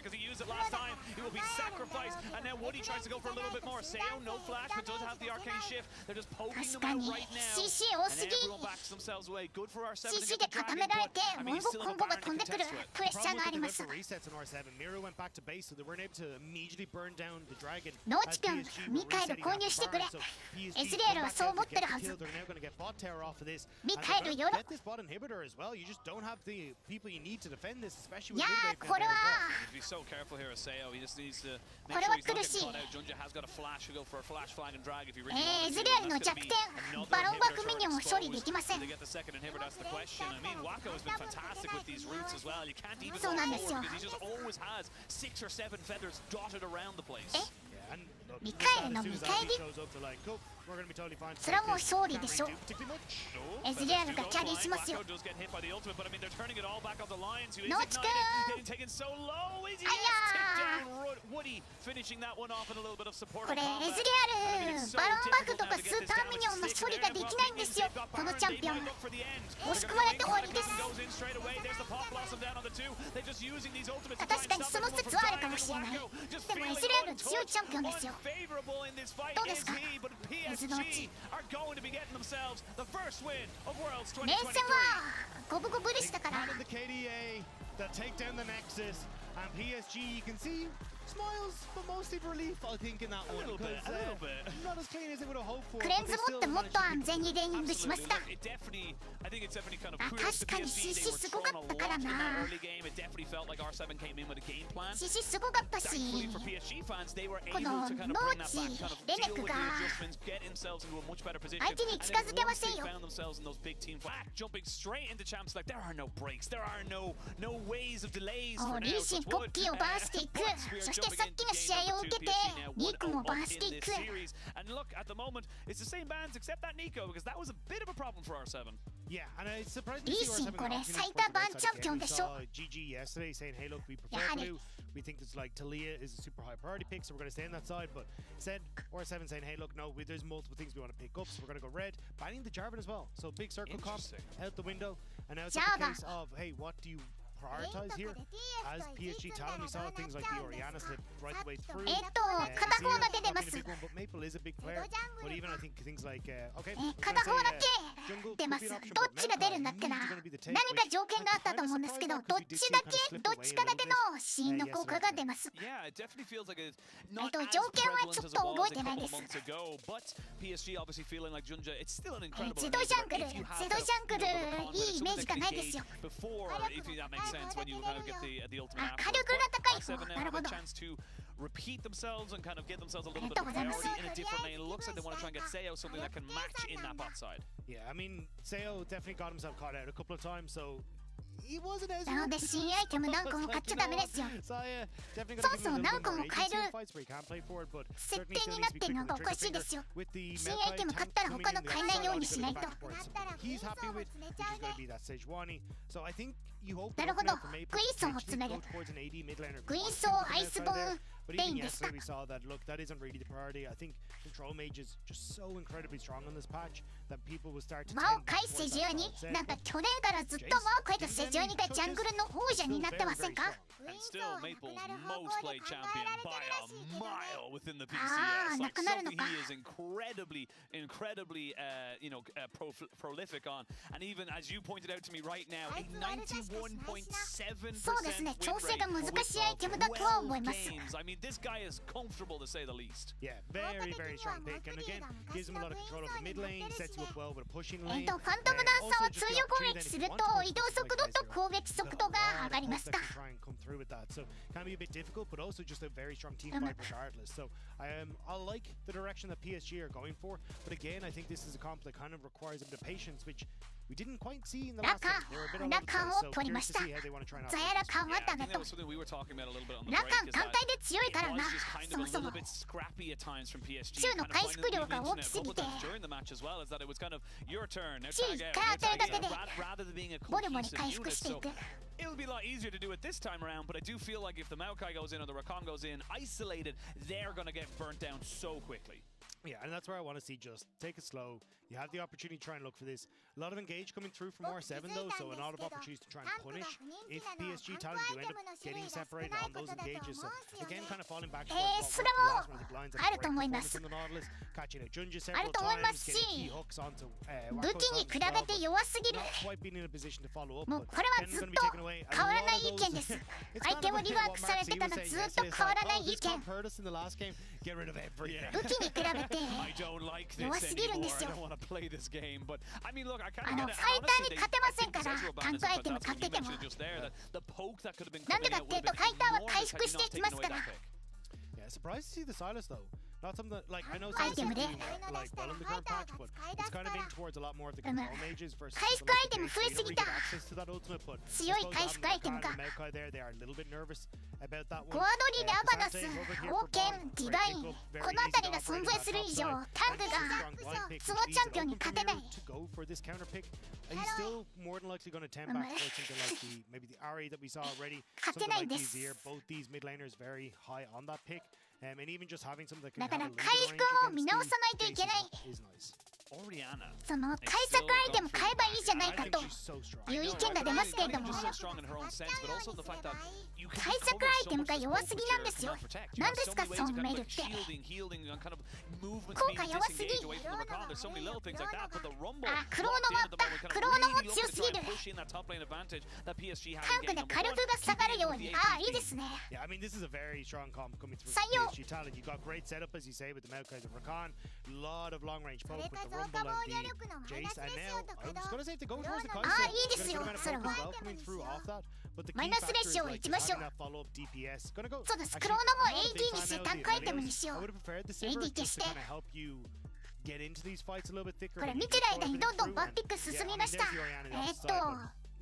because he used it last time. He will be sacrificed, and now Woody tries to go for a little bit more. Sayo, no flash, but does have the arcane shift. They're just poking them out right now, and everyone backs themselves away. Good for R7 to get the dragon, but I mean, he's still in a Baron to contest with. The problem with the river resets in R7. Miru went back to base, so they weren't able to immediately burn down the dragon. ノーチ君、ミカエル購入してくれ。エズリエルはそう思ってるはず。ミカエルよろ。いやー、これは苦しい。エズリエルの弱点、バロンバックミニオンを処理できません。そうなんですよ。ミカエルの見返り、それはもう勝利でしょ。エズリエルがキャリーしますよ。ノーチ君、あやこれエズリエルバロンバックとかスーパーミニオンの処理ができないんですよ、このチャンピオン。押し込まれて終わりです。確かにその説はあるかもしれない。でもエズリエル強いチャンピオンですよ。どうですか、エズノーチ。連戦は五分五分でしたから。Smiles, but mostly relief, I think, in that one. Because not as clean as they would have hoped for. クレンズ持ってもっと安全にレーニングしました。It definitely, I think it's definitely kind of 確かに CC すごかったからな。early game. It definitely felt like R7 came in with a game plan. CC すごかったし、Thankfully for PSG fans, they were こ able の to kind ノ of bring ー that チ back, kind of レネ deal ク with が the adjustments, get themselves into a much better position. 相手に近づけません They よ。 found themselves in those big team fights, jumping straight into champs like there are no breaks, there are no ways of delays for now. リーシンポッキーをバーしていく。そしてさっきの試合を受けてニークもバーしていく。 And look, at the moment, it's the same bands except that Nico, because that was a bit of a problem for R7. Yeah, and it's surprising リーシンこれ最多番チャンピオンでしょ。 GG yesterday saying, hey, look, we prefer blue. We think it's like Talia is a super high priority pick, so we're going to stay on that side. But said R7 saying, hey, look, no, there's multiple things we want to pick up, so we're going to go red, banning the Jarvan as well. So big circle comp out the window, and now it's a case of, hey, what do you prioritize here? As PSG talent, we saw things like the Oriana slip right the way through. 片方だけ出ます。 But Maple is a big player. But even I think things like, okay, 片方だけ出ます。どっちが出るんだっけな。何か条件があったと思うんですけど、どっちかだけのシーンの効果が出ます。Yeah, it definitely feels like it's 条件はちょっと覚えてないです。 But PSG obviously feeling like Junja, it's still an incredible. ゼドジャングル、いいイメージがないですよ。 Before, if that makes sense, when you kind of get the ultimate. あ、火力が高い方。なるほど。 repeat themselves and kind of give themselves a little bit of priority in a different lane. It looks like they want to try and get Sayo something that can match in that bot side. Yeah, I mean, Sayo definitely got himself caught out a couple of times, so he wasn't as なので新アイテム何個も買っちゃダメですよ。そもそも何個も買える設定になってるのがおかしいですよ。新アイテム買ったら他の買えないようにしないと。なるほど、クイーンソンを詰める。クイーンソンアイスボーンレインでした。 We saw that, look, that isn't really the priority. I think control mage is just so incredibly strong on this patch that people will start to 魔を返せ12。なんか去年からずっと魔を返ったせ12がジャングルの王者になってませんか。still Maple's most played champion by a mile within the PCS. Like something he is incredibly, prolific on. And even as you pointed out to me right now, a 91.7% そうですね、調整が難しいアイテムだとは思います。 I mean, this guy is comfortable to say the least. Yeah, very, very strong pick. And again, gives him a lot of control of the mid lane, sets you up well with a pushing lane. ファントムダンサーは通常攻撃すると移動速度と攻撃速度が上がりました。 try and come through with that. So can be a bit difficult, but also just a very strong team fight regardless. So I like the direction that PSG are going for, but again, I think this is a comp that kind of requires a bit of patience, which we didn't quite see in the last game. They were a bit all over the place, so curious to see how they want to try and Yeah, I think that was something we were talking about a little bit on the break. It was just kind of a little bit scrappy at times from PSG. Kind of finding a couple of times during the match as well, is that it was kind of your turn, now tag out, rather than being a cohesive unit. So it'll be a lot easier to do it this time around, but I do feel like if the Maokai goes in or the Rakan goes in isolated, they're going to get burnt down so quickly. Yeah, and that's where I want to see just take it slow. You have the opportunity to try and look for this. A lot of engage coming through from R7 though, so a lot of opportunities to try and punish. If PSG talent do end up getting separated on those engages, so again kind of falling back to what last one of the blinds from the Nautilus, catching a Junja several times, getting key hooks onto not quite being in a position to follow up, but Ken's going to be taken away. A lot of those, it's kind of like what Max even saying yesterday, it's like, oh, this comp hurt us in the last game, get rid of everything. I don't like this anymore. I don't want to play this game, but I mean, look, I kind of get it. Just there that the poke that could have been coming out would have been more had you not taken away that pick. Yeah, surprised to see the Silas though. Not something that, like, I know Silas is doing like well in the current patch, but it's kind of been towards a lot more of the control mages versus some of the Jace. They don't really get access to that ultimate, but I suppose having Rakan and Maokai there, they are a little bit nervous about that one. ゴアドリル、アバナス、王権、ディバイン、この辺りが存在する以上、タンクがそのチャンピオンに勝てない。 He's still more than likely going to tempt back towards something like maybe the Ari that we saw already. Something like Vizier. Both these mid laners very high on that pick. And even just having something that can have a little bit of range against Jace is nice. その対策アイテム買えばいいじゃないかという意見が出ますけれども、対策アイテムが弱すぎなんですよ。何ですかそのメールって。効果弱すぎ。あ、クローノもあった。クローノも強すぎる。タンクで火力が下がるように。あ、いいですね。採用。 You got great setup, as you say, with the Maokai and Rakan. A lot of long range poke with the Rumble and the Jace. And now, I was going to say to go towards the Kai'Sa. There's a good amount of focus well coming through off that. But the key factor is like having that follow-up DPS. Going to go. Actually, I would have preferred the Sivir just to kind of help you get into these fights a little bit thicker. これ見てる間にどんどんバッピック進みました。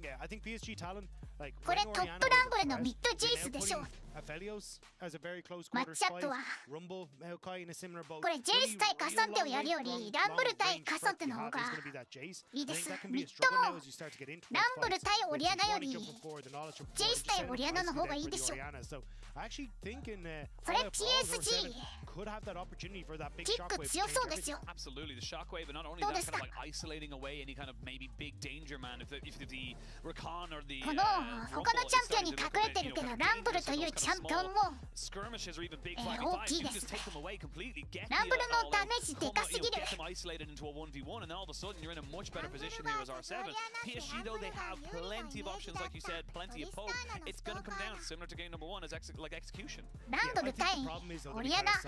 Yeah, I think PSG talent, like, これトップランブルのミッドジェイスでしょ。 Aphelios as a very close マッ quarters チアッ fight. プは Rumble, Maokai in a similar boat. これジェイス対カサンテをやるよりランブル対カサンテの方がいいです。ミッドもランブル対オリアナよりジェイス対オリアナの方がいいでしょ。それ PSG キック強そうですよ。 Absolutely, the shockwave, and not only that, kind of like isolating away any kind of maybe big danger man if the Rakan or the この他のチャンピオンに隠れてるけどランブルというチャンピオンもskirmishes or even big 大きいです。 just take them away completely, get ランブルのダメージでかすぎる。 get them isolated into a 1v1, and then all of a sudden you're in a much better position here as R7. PSG though, they have plenty of options, like you said, plenty of poke. It's going to come down similar to game number 1 as like execution. ランブル対オリアナど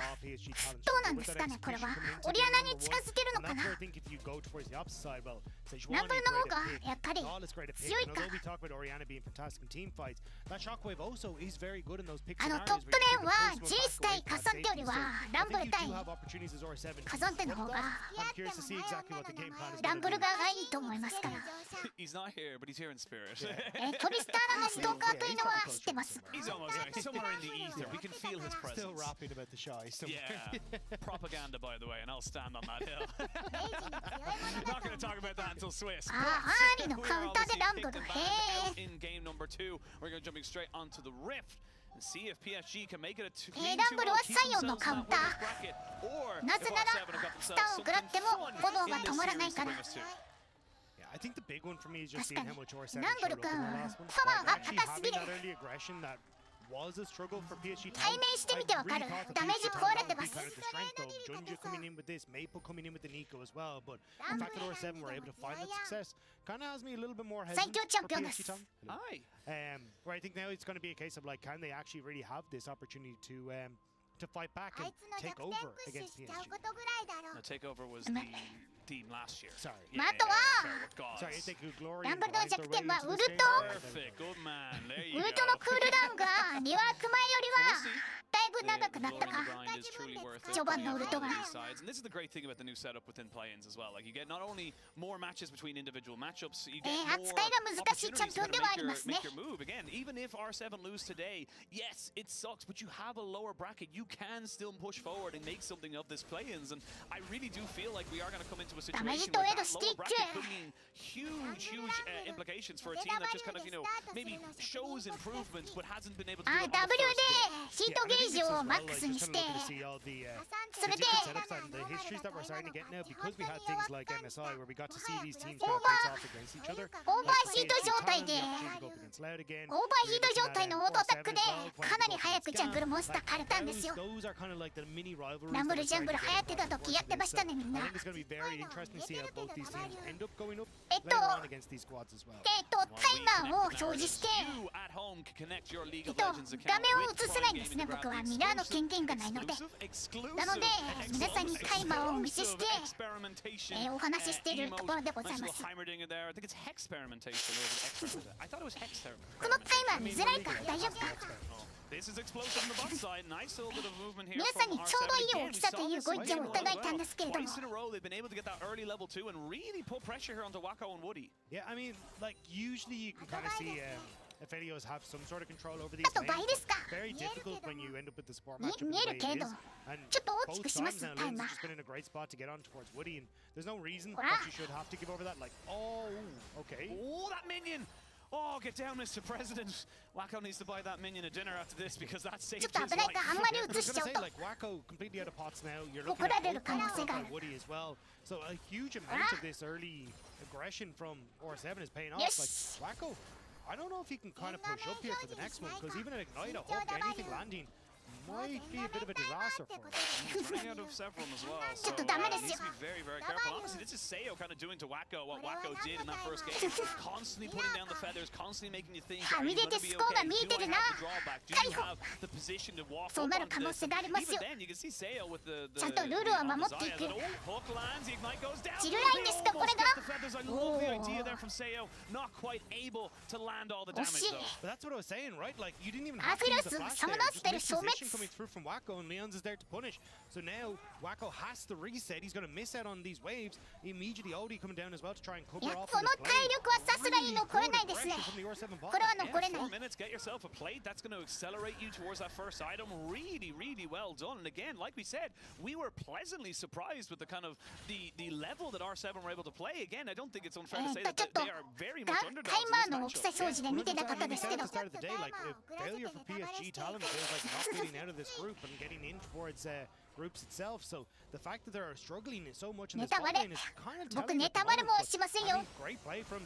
うなんですかねこれは。オリアナに近づけるのかな。ランブルの方がやっぱり強いか。 あのトップレーンはジェイス対カサンテよりはランブル対カサンテの方がランブル側がいいと思いますから。He's not here, but he's here in spirit. トリスターナのストーカーというのは知ってます。 He's almost like somewhere in the ether. We can feel his presence. Still rapping about the shy. Yeah, propaganda, by the way, and I'll stand on that hill. Not going to talk about that until Swiss. ああ、アーリのカウンターでランブル。へえ。 In game number 2, we're going to jumping straight onto the Rift and see if PSG can make it a ランブルはサイオンのカウンター。なぜならスタンを食らっても炎が止まらないから。 I think the big one for me is just seeing how much R7 ランブル君パワーが高すぎる。was a struggle for PSG. 対面してみてわかる。ダメージ壊れてます。 Kind of the strength of Junja coming in with this, Maple coming in with the Nico as well, but the fact that R7 were able to find that success kind of has me a little bit more hesitant for PSG Tom. Aye. Where I think now it's going to be a case of like, can they actually really have this opportunity to fight back and take over against PSG? No, takeover was the team last year. Sorry. Yeah, sorry, I think Glory ランブルの弱点はウルト。 Perfect, good man. There ウ you ルトのクールダウンがリワーク前よりは go. だいぶ長くなったか。 Grind is truly worth it. 序盤のウルトが。 And this is the great thing about the new setup within play-ins as well. Like you get not only more matches between individual matchups, you get more 扱いが難しいチャンピオンではありますね。 make your move. Again, even if R7 lose today, yes, it sucks, but you have a lower bracket. You can still push forward and make something of this play-ins. And I really do feel like we are going to come into a situation where that lower bracket could mean huge implications for a team that just kind of, you know, maybe shows improvements but hasn't been able to do it on the W first でヒートゲージをマックスにしてそれで the histories that we're starting to get now because we had things like MSI where we got to see these teams kind of face off against each other. オーバーヒート状態でオーバーヒート状態のオートアタックでかなり早くジャングルモンスター枯れたんですよ。ランブルジャングル流行ってた時やってましたねみんな。タイマーを表示して画面を映せないんですね僕はミラーの権限がないので。なので皆さんにタイマーをお見せしてお話ししているところでございます。このタイマー見づらいか大丈夫か。 皆さんにちょうどいい大きさというご意見をいただいたんですけれども。 Yeah, I mean, like usually you can kind of see Felios have some sort of control over these あと倍ですか。 very difficult when you end up with the sport matchup. 見えるけれど、ちょっと大きくしますタイマー。 just been in a great spot to get on towards Woody, and there's no reason that you should have to give over that. Like, oh, okay. Oh, that minion! Oh, get down, Mr. President. Wacko needs to buy that minion a dinner after this because that saved his life. Like Wacko completely out of pots now. You're looking at Woody as well. So a huge amount of this early aggression from R7 is paying off. Like Wacko, I don't know if he can kind of push up here for the next one because even an Ignite, a hook, anything landing might be a bit of a disaster for him. He's running out of several as well, so he needs to be very, very careful. Honestly, this is Seo kind of doing to Wacko what Wacko did in that first game. Constantly putting down the feathers, constantly making you think that you're going to be okay. Do I have the drawback? Do you have the position to walk up onto this? Even then, you can see Seo with the hook lands, the Ignite goes down. The feathers, I love the idea there from Seo. Not quite able to land all the damage though. But that's what I was saying, right? Like, you didn't even have to use the flash there. Just position coming through from Wacko, and Leon's is there to punish. So now Wacko has to reset. He's going to miss out on these waves. Immediately Odie coming down as well to try and cover off. この体力はさすがに残れないですね。これは残れない。 4 minutes, get yourself a plate. That's going to accelerate you towards that first item. Really, really well done. And again, like we said, we were pleasantly surprised with the kind of the level that R7 were able to play. Again, I don't think it's unfair to say that they are very much underdogs. タイマーの大きさ表示で見てなかったですけど。 Failure for PSG talent feels like not getting out of this group and getting in towards groups itself. So the fact that they're struggling so much in this game is kind of telling. 僕ネタバレもしませんよ。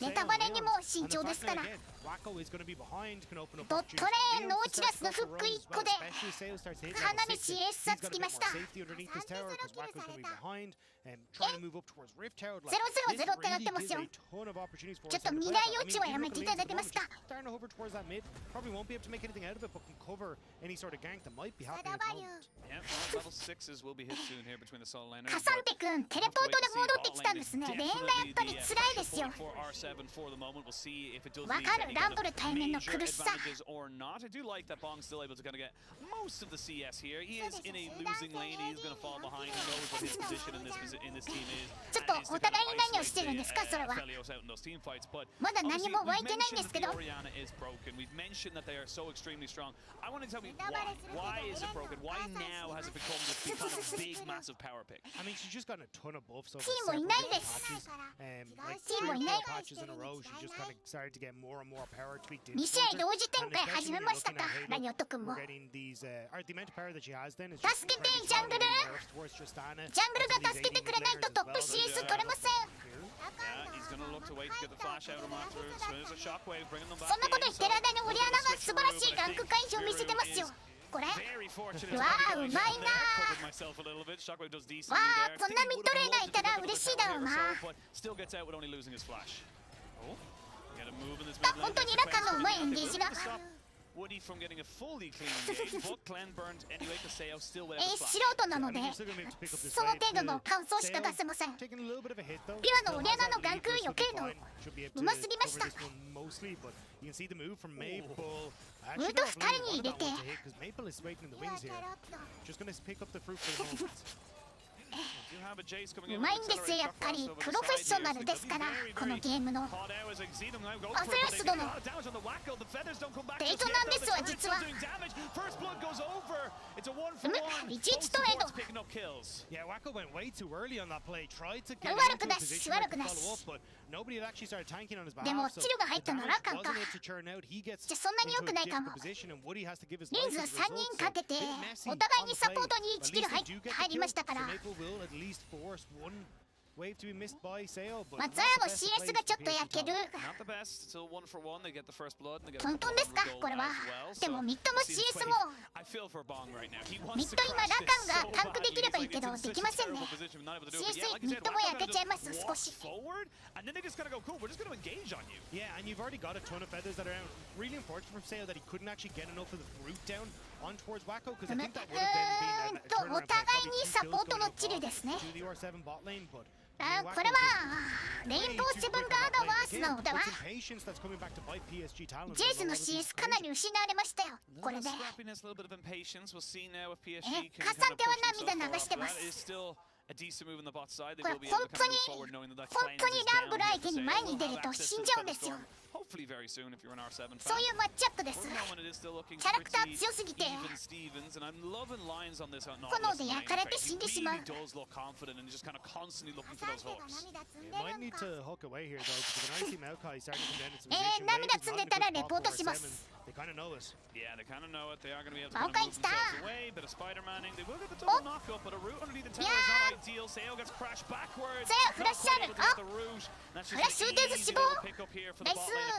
ネタバレにも慎重ですから。ドットレーンノーチラスのフック1個でかなり CS 差つきました。0-0-0ってなってますよ。ちょっと未来予知はやめていただけますか。 カサンテ君テレポートで戻ってきたんですね。レーンがやっぱり辛いですよ。わかるランブル対面の苦しさ。 ちょっとお互いに何をしてるんですかそれは。まだ何も湧いてないんですけど。 I mean, she's just gotten a ton of buffs over チームいないです。 like チームいない。 patches in a row. She just kind of started to get more and more power tweaked in. 2試合同時展開始めましたかラニオット君も。 Getting these, the amount of power that she has then is 助けてジャングル。ジャングルが助けてくれないとトップ CS 取れません。 そんなこと言ってる間にオリアナが素晴らしいランク回避を見せてこれ。わ Very fortunate. あ、うまいな。 Covered myself a little bit. Shockwave does decently わあ、 there. そんなミッドレーナーいたら嬉しいだろうな。 But still gets out with only losing his flash. Oh, get a move in this だ mid 本 lane. 当にラカのうまいエンゲージが。 Woody from getting a fully clean engage, but Clan burned anyway because Seo still without 素 a flash. 人なので、その程度の感想しか出せません。ピュアのオリアナのガンク避けるのうますぎました。ウルト2人に入れて。うまいんですよ、やっぱりプロフェッショナルですから、このゲームの。アフラス殿デートなんですわ、実は。1-1トレード。悪くなし、悪くなし。でも、チルが入ったのはラカンか。じゃあそんなに良くないかも。リンズは3人かけて、お互いにサポートに1キル入りましたから。松原の CS がちょっと焼ける。トントンですか、これは。でもミッドの CS もミッド今ラカンがタンクできればいいけどできませんね。 CS ミッドも焼けちゃいます、少し。お互いにサポートのチルですね。これはレインボーセブンガードワースなのでは。ジェイスの CS かなり失われましたよ、これで。カサンテは涙流してます。これ本当にランブル相手に前に出ると死んじゃうんですよ。そういうマッチアップです。キャラクター強すぎて炎で焼かれて死んでしまう。涙積んでたらレポートします。マオカイ来た。セヨフラッシュある。あ、フラッシュ打てず死亡。ナイス。ちょ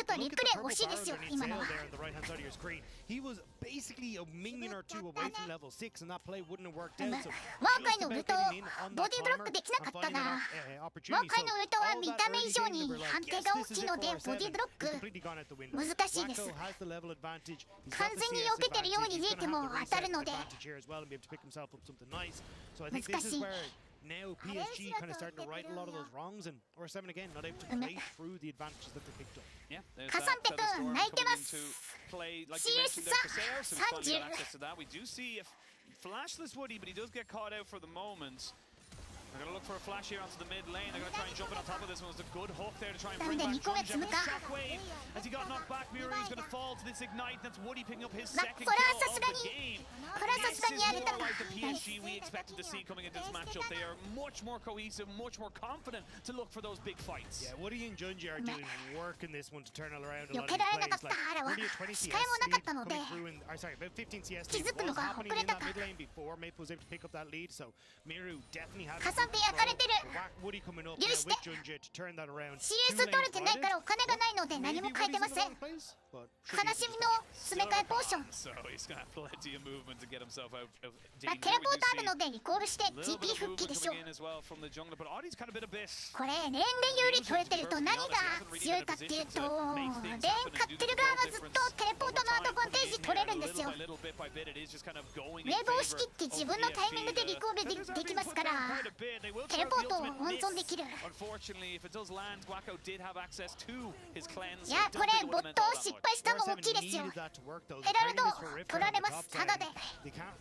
っとリプレイ欲しいですよ、今のは。ワーカイのウルトボディブロックできなかったな。ワーカイのウルトは見た目以上に判定が大きいのでボディブロック難しいです。完全に避けてるように見えても当たるので難しい。Now PSG kind of starting to right a lot of those wrongs, and Or7 again not able to play through the advantages that they picked up. カサンテ君泣いてます。CS さ30。 Flashless Woody, but he does get caught out for the moment. They're going to look for a flash here onto the mid lane. They're going to try and jump in on top of this one. It's a good hook there to try and bring back Junja. Shockwave, as he got knocked back, Miru is going to fall to this ignite. That's Woody picking up his second kill of the game. This is more like the PSG we expected to see coming into this matchup. They are much more cohesive, much more confident to look for those big fights. Yeah, Woody and Junja are doing work in this one to turn it around a lot of 避けられなかっ these た。 plays. あれは Woody at 20 CS 視界もなかったので coming through in, sorry, about 15 CS 気づくの was が遅 happening れ in た that か。 mid lane before Maple was able to pick up that lead, so Miru definitely had カサンテ焼かれてる。 Woody coming up 許 now して with Junja to turn that around. CS 取れてないからお金がないので何も変えてません。悲しみの詰め替えポーション。 So he's got plenty of movement to get himself out of テ danger. レポートあるのでリコールして TP 復帰でしょう。 Coming in as well from the jungler, but Audie's kind of been a bit. これレーンで有利取れてると何が強いかっていうとレーン勝ってる側がずっとテレポートのアドバンテージ取れるんですよ。ウェーブを仕切って自分のタイミングでリコールできますからテレポートを温存できる。いやこれボットを失敗したの大きいですよ。ヘラルド取られます。ただで代わ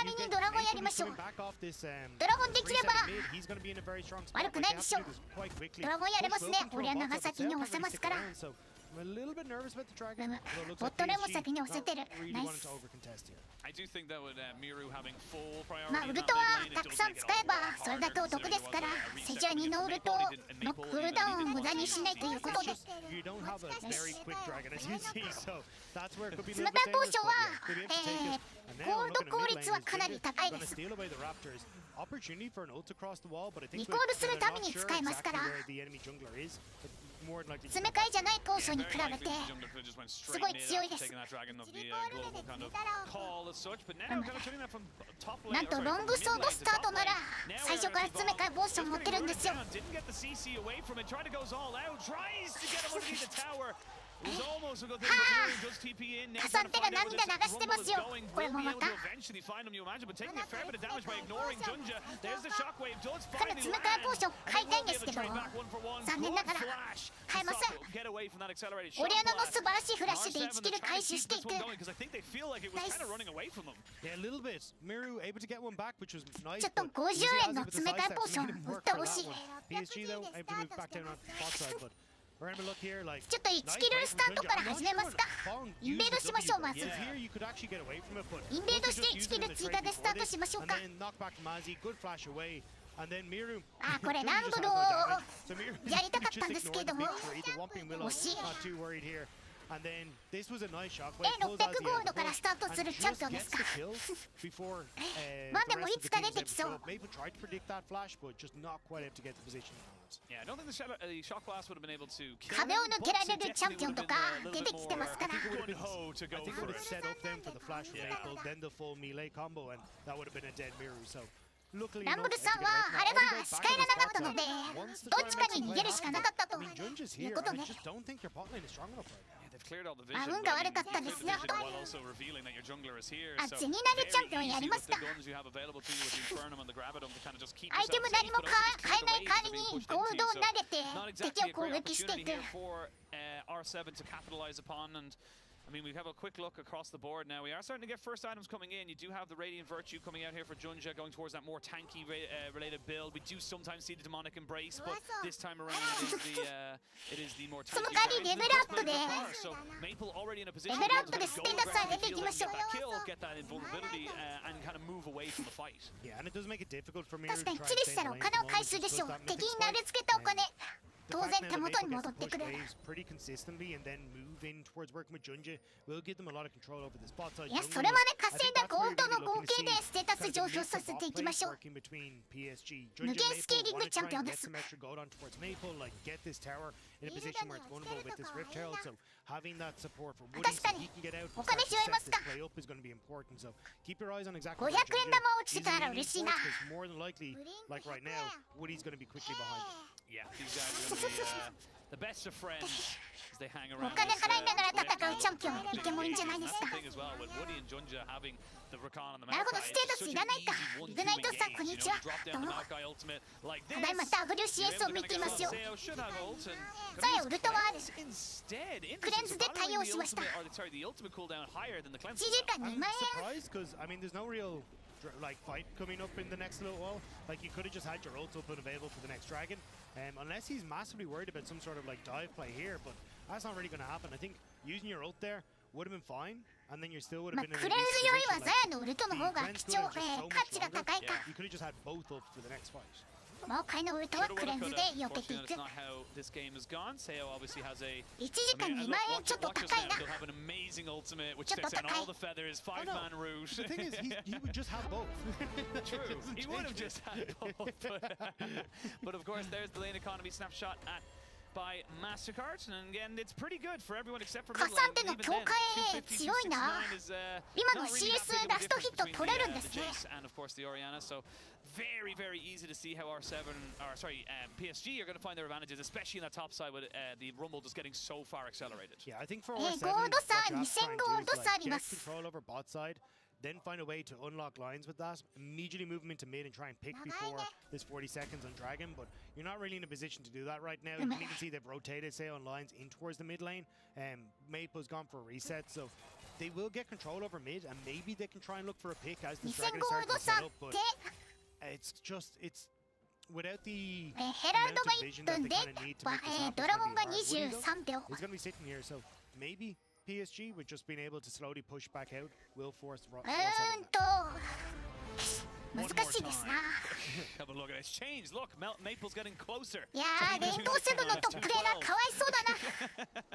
りにドラゴンやりましょう。ドラゴンできれば悪くないでしょう。ドラゴンやれますね。俺は長崎に押せますから。ボットレも先に押せてる。ナイス。まあウルトはたくさん使えばそれだけお得ですからセジャーニのウルトのクールダウンを無駄にしないということで。詰め替え交渉はゴールド効率はかなり高いです。opportunity for an ult across the wall, but I think リコールするために使えますから。 the enemy jungler is. More likely 詰め替えじゃないポーションに比べてすごい強いです。なんとロングソードスタートなら最初から詰め替えポーション持ってるんですよ。カサンテが涙流してますよ。これもまた彼詰め替えポーション買いたいんですけど残念ながら買えません。オリアナの素晴らしいフラッシュで1キル回収していく。ナイス。ちょっと50円の詰め替えポーション売ってほしい。ちょっと1キルスタートから始めますか。インベードしましょう。まずインベードして1キル追加でスタートしましょうか。あ、これランブルをやりたかったんですけども惜しい。600ゴールドからスタートするチャンピオンですか。まあでもいつか出てきそう。壁を抜けられるチャンピオンとか出てきてますから。ランブルさんはあれは視界がなかったのでどっちかに逃げるしかなかったということね。運が悪かったですね。あ、地になるチャンピオンやりました。アイテム何も買えない代わりにゴールドを投げて敵を攻撃していく。I mean, we have a quick look across the board now. We are starting to get first items coming in. You do have the Radiant Virtue coming out here for Junja, going towards that more tanky related build. We do sometimes see the Demonic Embrace, but this time around it is the more tanky. So Maple already in a position to go around the field, get that kill, get that invulnerability, and kind of move away from the fight. Yeah, and it does make it difficult for me. 確かにチリしたらお金を回収でしょう。敵に投げつけたお金。当然手元に戻ってくる。いや、それまで稼いだゴールドの合計でステータス上昇させていきましょう。無限スケーリングチャンピオンです。確かにお金拾えますか。500円玉落ちてたら嬉しいな。Yeah, these guys are going to be the best of friends as they hang around. お金払いながら戦うチャンピオンいてもいいんじゃないですか。なるほど、ステータスいらないか。イグナイトさん、こんにちは。どうも。ただいま WCS を見ていますよ。さえウルトはある。クレンズで対応しました。1時間2万円。like fight coming up in the next little while. Like you could have just had your ult open available for the next dragon, unless he's massively worried about some sort of like dive play here. But that's not really going to happen. I think using your ult there would have been fine, and then you still would have been. クレンズよりはザヤのウルトの方が貴重、価値が高いか。You could have just had both up for the next fight. もう回のウルトはクレンズで避けていく。1時間2万円ちょっと高いな。ちょっと高い。The thing is, he would just have both. True, he would have just had both. But of course, there's the lane economy snapshot by MasterCard, and again, it's pretty good for everyone except for カサンテの強化へ強いな。今の CS ラストヒット取れるんですね。And of course the Orianna, so very, very easy to see how PSG are going to find their advantages, especially in that top side with the Rumble just getting so far accelerated. Yeah, I think for R7, get control over bot side. Then find a way to unlock lines with that. Immediately move them into mid and try and pick before this 40 seconds on Dragon. But you're not really in a position to do that right now. You can even see they've rotated, say, on lines in towards the mid lane. Maple's gone for a reset, so they will get control over mid, and maybe they can try and look for a pick as the Dragon starts to set up. But it's just, it's without the amount of vision that they kind of need to make this happen. He's going to be sitting here, so maybe PSG, with just being able to slowly push back out, will force the 難しいですな。Have a look at it. It's changed. Look, Maple's getting closer. いやー、レインボーセブンのトップレーナーかわいそうだな。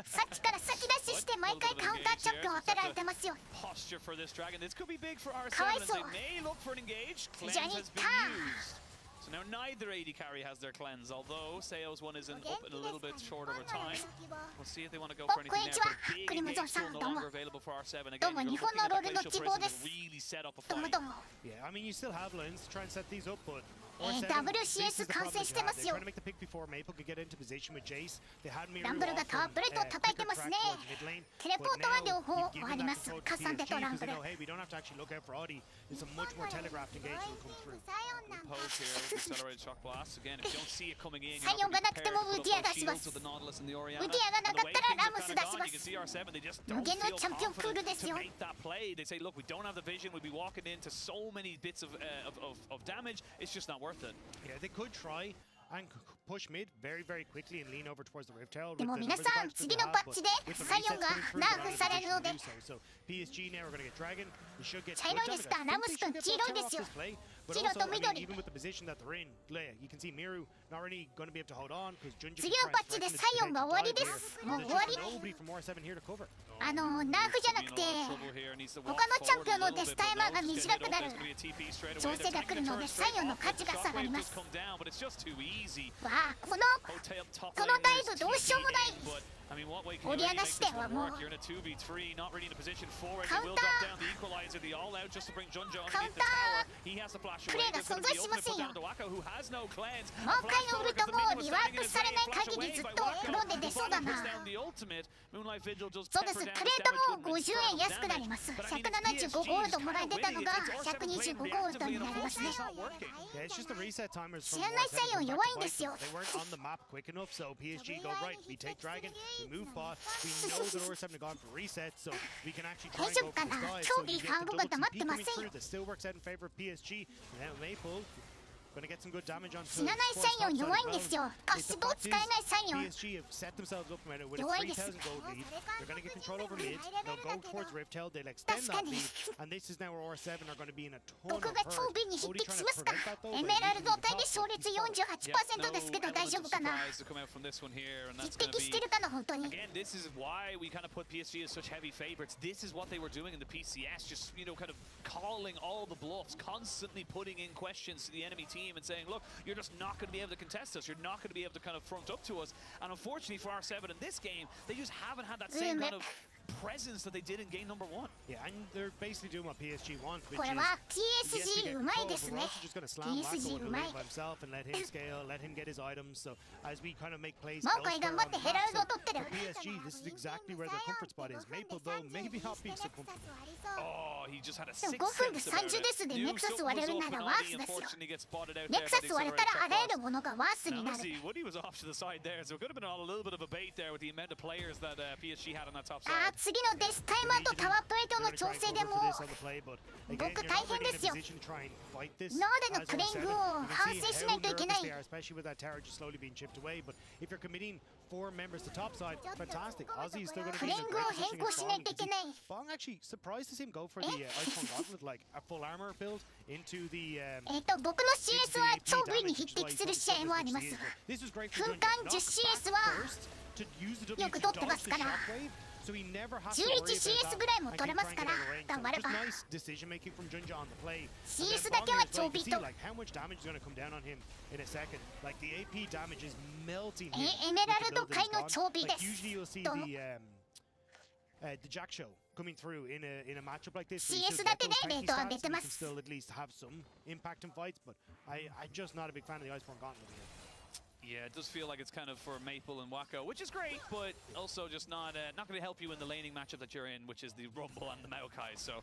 さっきから先出しして毎回カウンターチャンピオン当てられてますよ。Posture for this dragon. This could be big for R7 かわい as そう。 they may look for an engage. 非 Cleanse 常に has タ been ーン。 used. So now neither AD carry has their cleanse, although Seo's one is up and a little bit short over time. We'll see if they want to go for anything there. But big engage tool no longer available for R7. Again, you're looking at the glacial prism to really set up a どうも fight. どうも。 Yeah, I mean, you still have lanes to try and set these up, but WCS 完成してますよ。 Trying to make the pick before Maple could get into position with Jace. They had Miru ランブルがたっぷりと叩いてますね。テレポートは両方終わります。カサンテとランブル。 Hey, we don't have to actually look out for Audi. It's a much more telegraphed engage will come through. Pose here with accelerated shock blast. Again, if you don't see it coming in, サイオンがなくてもウディアがします。ウディアがなかったらラムス出します。無限のチャンピオンクールですよ。 They say, look, we don't have the vision. We'd be walking into so many bits of damage. It's just not worth it. Yeah, they could try and push mid very, very quickly and lean over towards the Rift Tower. でも皆さん、次のパッチでサイオンがナーフされるので。 PSG now are going to get Dragon. You should get 茶色いですか、ラムス君黄色いですよ。 But also, I mean, even with the position that they're in, you can see Miru not really going to be able to hold on because Junji 次のパッチでサイオンが終わりです。もう終わり。 Nobody from R7 here to cover. ナーフじゃなくて他のチャンピオンのデスタイマーが短くなる調整が来るのでサイオンの価値が下がります。わあ、このダイブどうしようもない。 折り合がしてはもうカウンタープレーが存在しませんよ。もう一回のウルトもリワークされない限りずっとフロンで出そうだな。そうです、クレートも50円安くなります。175ゴールドもらえてたのが125ゴールドになりますね。知らないサイオン弱いんですよ。 We move bot. We know that R7 have gone for reset, so we can actually try 大 and 丈 go 夫 for かな。 this dive. 超ビーファンゴが黙ってません。 That still works out in favor of PSG. And now Maple going to get some good damage on. 死なないサイオン弱いんですよ。パッシブを使えないサイオン。 PSG have set themselves up with a 3,000 gold lead. They're going to get control over mid. They'll go towards Rift Hill. They'll extend that lead. And this is now where R7 are going to be in a ton of 僕が超ビーに匹敵しますか。エメラルド帯で勝率 48% ですけど大丈夫かな。匹敵してるかな本当に。 Again, this is why we kind of put PSG as such heavy favorites. This is what they were doing in the PCS, just kind of calling all the bluffs, constantly putting in questions to the enemy team and saying, look, you're just not going to be able to contest us. You're not going to be able to kind of front up to us. And unfortunately for R7 in this game, they just haven't had that same kind of presence that they did in game number 1. Yeah, and they're basically doing what PSG wants, which これ is は PSG うまいですね。 just going to slam PSG Wacko うまい。 by himself and let him scale, let him get his items. So as we kind of make plays もう一回頑張ってヘラルドを取ってる。 PSG, this is exactly where their comfort spot is. Maple though, maybe not being so comfortable. Oh, he just had a でも5分で30ですでネクサス割れるならワースですよ。ネクサス割れたらあらゆるものがワースになる。 Woody was off to the side there, so it could have been a little bit of a bait there with the amount of players that PSG had on that top side. あー、次のデスタイマーとタワープレートの調整でも僕大変ですよ。ノーデのクレイングを反省しないといけない。 especially with that tower just slowly being chipped away. But if you're committing 4 members to top side, fantastic. Ozzy is still going to be in a great position against Bong. Bong actually surprised to see him go for the Iceborne Gauntlet, like a full armor build into the. 僕の CS は超 V に匹敵する試合もあります。分間 10CS はよく取ってますから。 11CS ぐらいも取れますから頑張れば CS だけは超ビート。エメラルド界の超ビーです。どうも the Jack Show coming through in a matchup like this. CS だけでレートは出てます。 Still at least have some impact in fights, but I'm just not a big fan of the Iceborne Gauntlet here. Yeah, it does feel like it's kind of for Maple and Wacko, which is great, but also just not going to help you in the laning matchup that you're in, which is the Rumble and the Maokai. So a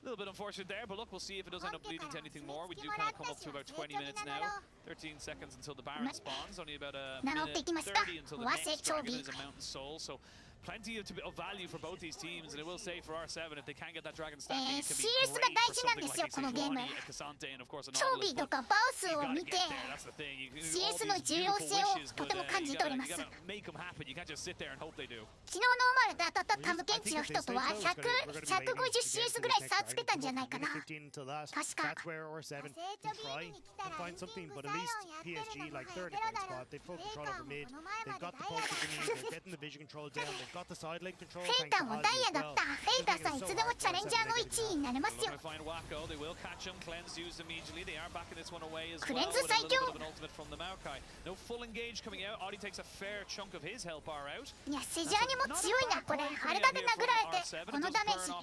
little bit unfortunate there, but look, we'll see if it does end up leading to anything more. We do kind of come up to about 20 minutes now. 13 seconds until the Baron spawns. Only about a minute 30 until the next dragon is a Mountain Soul. So plenty of value for both these teams, and I will say for R7, if they can get that Dragon stacking, it can be CSが great 大 for 事なん something ですよ like このゲーム。 a Cassante and of course a 装備 Nautilus. と But かバース you を gotta 見 get て there. That's the thing. You can do all CS の these 重要 beautiful 性を wishes, と but ても感 you じております gotta make them happen. You can't just sit there and hope they do. 昨日ノーマルで当たったタムケンチの人とは150CS ぐらい差つけたんじゃないかな。確か That's where R7 can try and find something, but at least PSG, like they're in a great spot. They've full control over mid. They've got the pulse that they need. They're getting the vision control down. They've got the side lane control. フェイターもダイヤだった。フェイターさんいつでもチャレンジャーの1位になれますよ。 Find Wacko. They will catch him. Cleanse used immediately. They are backing this one away as well. Cleanse With a little 最強。 bit of an ultimate from the Maokai. No full engage coming out. Audi takes a fair chunk of his health bar out. いやセジャーニも強いなこれ。あれだけ殴られてこのダメージ。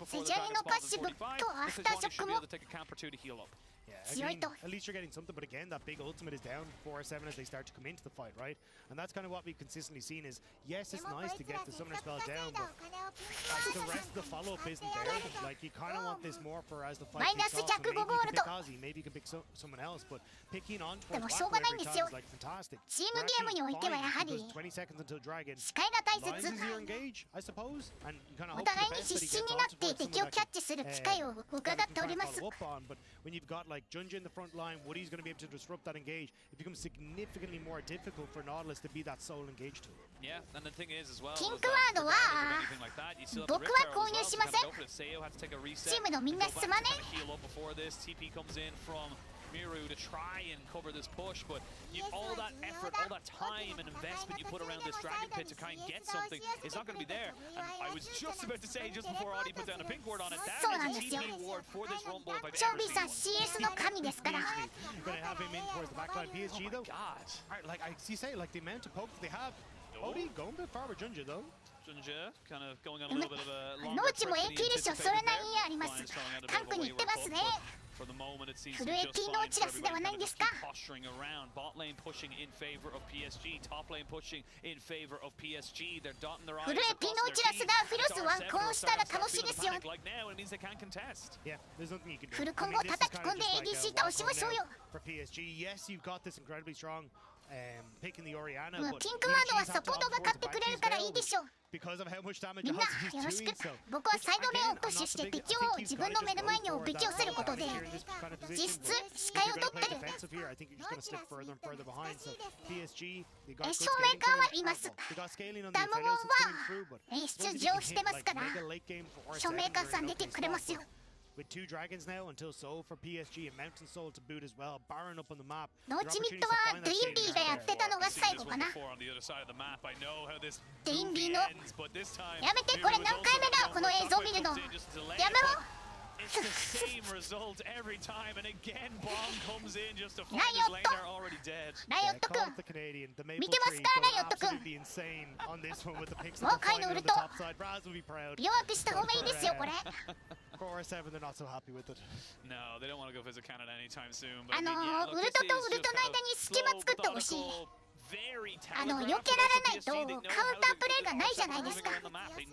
セジャーニのパッシブとアフターショックも Yeah, I mean, at least you're getting something, but again, that big ultimate is down 4-7 as they start to come into the fight, right? And that's kind of what we've consistently seen is, yes, it's nice to get the summoner spell down, but like, the rest of the follow-up isn't there. Like, you kind of want this more for as the fight kicks off, so maybe you can pick Ozzy, maybe you can pick someone else, but picking on towards Wacko every time is like fantastic. チームゲームにおいてはやはり 20 seconds until Dragon. 視界が大 Lines 切。 is your engage, I suppose, and you kind of お hope for 互い the に best that 必 he 死 gets にな on って towards 敵を someone キャ that ッチする機会を伺っております。 follow up on, but when you've got like Junja in the front line, Woody's going to be able to disrupt that engage. It becomes significantly more difficult for Nautilus to be that sole engage tool. Yeah, and the thing is as well. キンクワードは僕は購入しません。チームのみんなすまね。 Miru to try and cover this push, but all that effort, all that time and investment you put around this Dragon Pit to kind of get something is not going to be there. And I was just about to say, just before Audi put down a pink ward on it, that is a TP ward for this Rumble if I've ever seen one. CS の神ですから。 You're going to have him in towards the backline. PSG though, like you say, like the amount of pokes they have. Audi going a bit far with Junja though. Junja kind of going on a little bit of a ノーチも AK でしょ、それなりにあります。タンクに行ってますね。 For the moment, it seems フル AK のチラスではないんですか。 posturing around. Bot lane pushing in favor of PSG. Top lane pushing in favor of PSG. They're dotting their eyes. フル AK のチラスがフルスワンコンしたら楽しいですよ。 Like now, it means they can't contest. Yeah, there's nothing you can do. フルコンボを叩き込んで ADC 倒しましょうよ。 For PSG, yes, you've got this incredibly strong pick in the Orianna, ピンクワードはサポートが勝ってくれるからいいでしょう。 because of how much damage みんなよろしく。僕はサイドレーンをプッシュして敵を自分の目の前におびき寄せることで実質視界を取ってる。正面側はいます。ダムウォンは出場してますから正面側さん出てくれますよ。 With 2 dragons now until Soul for PSG and Mountain Soul to boot as well. Baron up on the map. ノーチミッドはデインビーがやってたのが最後かな。デインビーのやめてこれ何回目だこの映像見るの。やめろ。 It's the same result every time, and again, Bomb comes in just to find Riot his lane. They're already dead. ライオット君見てますかライオット君。もう回のウルト弱くした方がいいですよこれ。 4-7, they're not so happy with it. No, they don't want to go visit Canada anytime soon. ウルトとウルトの間に隙間作ってほしい。 避けられないとカウンタープレイがないじゃないですか。避ける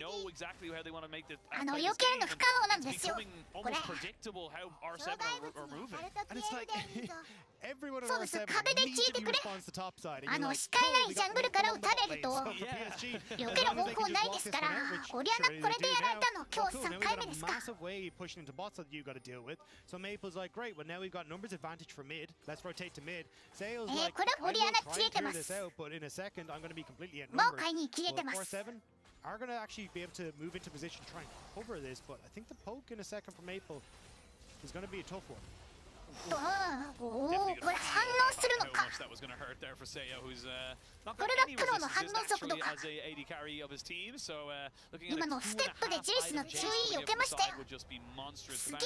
の不可能なんですよ。これ。そうです。壁で聞いてくれ。視界ないジャングルから撃たれると避ける方法ないですから。オリアナこれでやられたの今日3回目ですか。 これオリアナ切れてます。 もう買いに切れてます。 are going to actually be able to move into position, try and cover this, but I think the poke in a second from Maple is going to be a tough one. これ反応するのか。これがプロの反応速度か。今のステップでジュースの注意を受けましたよ。すげえ。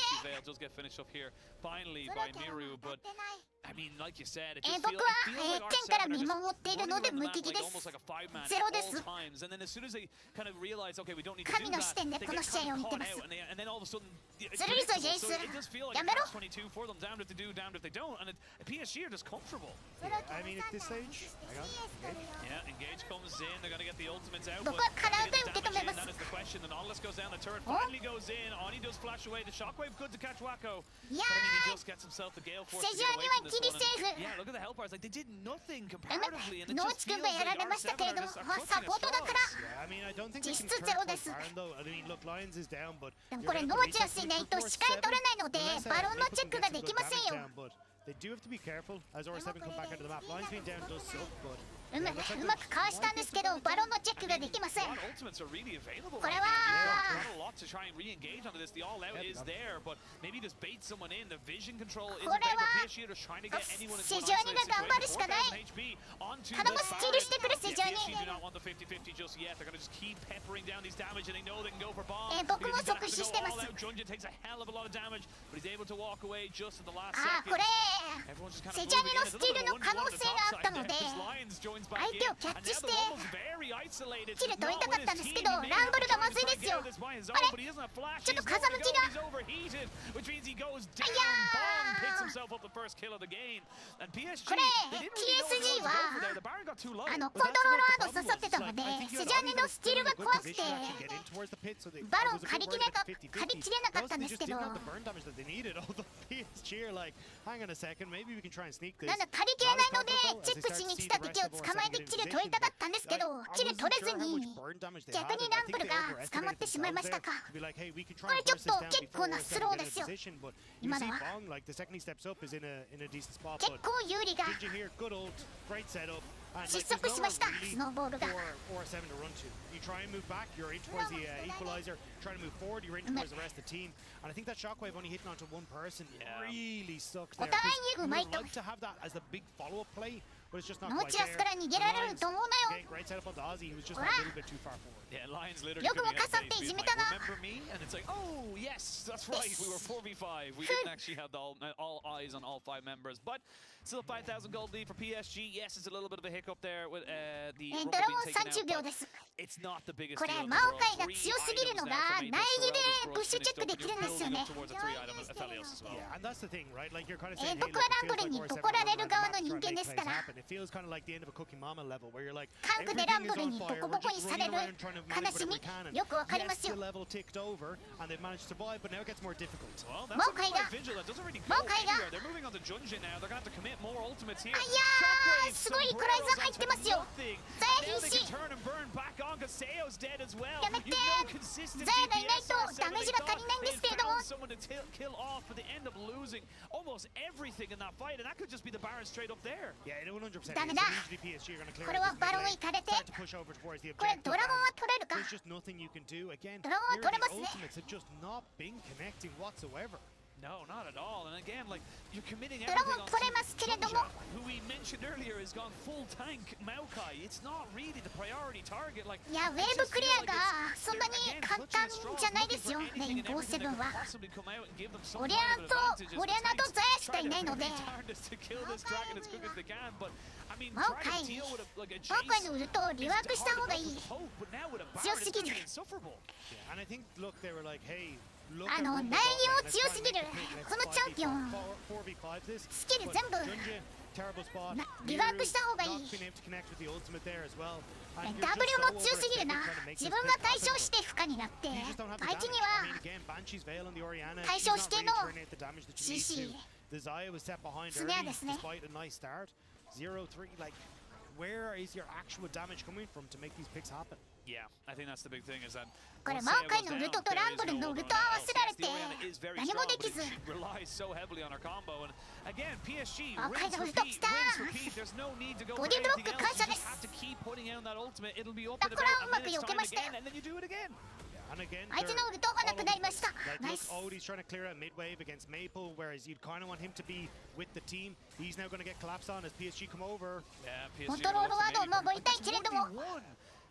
僕は剣から見守っているので無敵です。ゼロです。神の視点でこの試合を見てます。ずるいぞジェイス。やめろ。 down if they don't, and PSG are just comfortable. I mean, at this stage, Yeah, engage comes in. They're gonna get the ultimates out. 僕はカラーで受け止めます。 That is the question. The Nautilus goes down. The turret finally goes in. Oni does flash away. The shockwave good to catch Wacko. いや But I mean, he ー just gets himself the gale force セ to ジ get ャー away には from ギ this リ one. セー And フ yeah, look at the help bars. Like they did nothing comparatively, and it ノー just チ君 feels がやら like れましたけれ R7 are ど just are サ cooking ポートだから Yeah, I mean, I don't think 実 they 質 can ゼロ turn で close す。 Baron though. I mean, look, Lions is down, but でも you're これ gonna ノ have ー to チラスいないと reset 視界取れないので unless バロンの Maple チェッ can ク get が some で good きません damage よ。 down, but they do have to be careful as R7 come back into the map. Lions being down does suck, but うまくかわしたんですけどバロンのチェックができません。 A lot of ultimates are really available. これ right は now. Not a lot to try and re-engage onto this. The all-out is there, but maybe just bait someone in. The vision control is in これ favor は of PSG. They're trying to get anyone in セ one ジャーニ isolated が頑張る situation. しかない。 4,000 HP onto 頼む the スチールしてくれ Baron. セジャー PSG ニ do not want the 50-50 just yet. They're going to just keep peppering down these damage, and they know they can go for bomb. 僕も Because he's gonna have 即 to 死 go してま all す。 out. Junjin takes a hell of a lot of damage, but he's able to walk away just at the last あー second. これ Everyone's just kind セ of ジャーニ moving の in. スティールの可能性があったので Lions joins back 相 in. 手をキャッ And チ now して they're almost very isolated. キル取りたかったんですけど Not with his team. ランブルがまずいですよ。 He may have tried to go this by his あ own, れ but he doesn't have flash. ちょっと He's 風向き nowhere to が go. He's overheated, which means he goes あ down. いや Bomb picks ー himself up the first kill of the game. And PSG, これ they didn't really know where to go PSG for は there. The Baron got too low. コン But トロ that's ール what ワード刺さってたので I think you セ had ジャーニのスティールが good 怖くて position to actually get in towards the pit, so they- バロン it was a 借り good きれ word, な like 50-50. 借りきれなかった Also, ん they です just けど didn't have the burn damage that they needed. Although PSG are like, hang on a second, maybe we can try and sneak this. なんだ借りきれないのでチェックしに来た敵を捕まえてキル取りたかったんですけどキル取れずに逆にランブルが捕まってしまいましたか。これちょっと結構なスローですよ。今のは結構有利が失速しましたスノーボールが。You try and move back, you're in towards the equalizer. Try to move forward, you're in towards the rest of the team. And I think that shockwave only hitting onto one person really sucked there. お互いにうまい You'd と。 like to have that as a big follow-up play, but it's just not ノー quite チラス there. から逃げられると思うなよ。 Again, great setup on the Aussie. He was just a little bit too far forward. Yeah, Lions literally よくも coming out 傘っ of て base いじ being め like, たな。 remember me? And it's like, oh, yes, that's right. We were 4v5. We didn't actually have all eyes on all 5 members. But still a 5,000 gold lead for PSG. Yes, it's a little bit of a hiccup there with the ド Rumble ラ being ゴン taken 30 秒 out. で But す。 it's not the biggest これ deal in the 魔王 world. 界が Three 強すぎる items の now が from 苗 Maple 木で Ferrell. ブッシュチェックできるんですよ Building ね up。towards the 3 item of Aphelios as well. Yeah, and that's the thing, right? Like you're kind of saying, 僕 hey, は look, ラン it ブ feels ル like に we're 怒られ 7 around る the 側 map の trying 人 to 間 make です plays から。 happen. It feels kind of like the end of a Cookie Mama level where you're like, 韓国でラン everything ブル is に on ボ fire. コ We're ボコに just され running る around trying to manage 悲し whatever み we can. And よくわかりま yes, すよ the。level ticked over and they've managed to survive, but now it gets more difficult. Well, that's 魔王界が a vigil that doesn't really go 魔王界が anywhere. They're moving on to Junjin now. They're going to have to commit more ultimates here. あいやーすごいイコライザー入ってますよ。ザヤ Now they 必 can 死。 turn and burn back on because Seo's dead as well. やめて You've no consistency. ザヤがいないと PSR ダメージが足りないんですけれども found someone to kill off, but they end up losing almost everything in that fight, and that could just be the Baron straight up there. Yeah, 100%. ダメだ。 Usually PSG are going to clear これは this バロン mid 行かれて lane, start to push over towards the これ objective. ドラゴンは and 取れるか。 There's just nothing you can do. Again, ドラゴンは here 取れ the ますね。 ultimates have just not been connecting whatsoever. No, not at all. And again, like, you're committing ドラ everything ゴン on 取れますけれども who we mentioned earlier has gone full tank Maokai. It's not really the priority target. Like, いやウェーブクリアがそんなに簡単じゃないですよレイン57は。オリアナとオリアナとザヤしかいないので魔王界のウルトをリワークした方がいい。強すぎる。 Yeah, and I think, look, they were like, hey, look あ at の what 内 we're 容 doing. 強すぎる。このチャンピオン 4v5 this. スキル But 全部 Junjin, terrible spot. リワークした方がいい。 Not being able to connect with the ultimate there as well. And you're ダ just ブル so も強すぎるな。 overextended trying to make 自 this 分 pick が対 happen. 象して負荷になって You just don't have the 相手 damage. に I は mean, again, Banshee's Veil on the Orianna. 対 She's 象 not して really の turning out the damage that you need CC to. The Zaya was set behind スネア early ですね。 despite a nice start. 0-3, like, where is your actual damage coming from to make these picks happen? Yeah, I think that's the big thing is that これ魔王界のウルトとランブルのウルト合わせられて何もできず relies so heavily on her combo and again PSG 魔王界 rinse のウルト repeat 来た rinse repeat there's no need to go ボ for ディブロッ anything ク else 感謝 you で just す have to keep putting out that ultimate it'll be up だ in から about うま a く minute's 避け time ましたよ again and then you do it again. And again, 相手のウルトがなくなりました like, ナイ look, ス Odie's trying to clear out mid-wave against Maple, whereas you'd kind of want him to be with the team. He's now going to get collapsed on as PSG come over. Yeah, PSG コントロールワードを守りたいけれども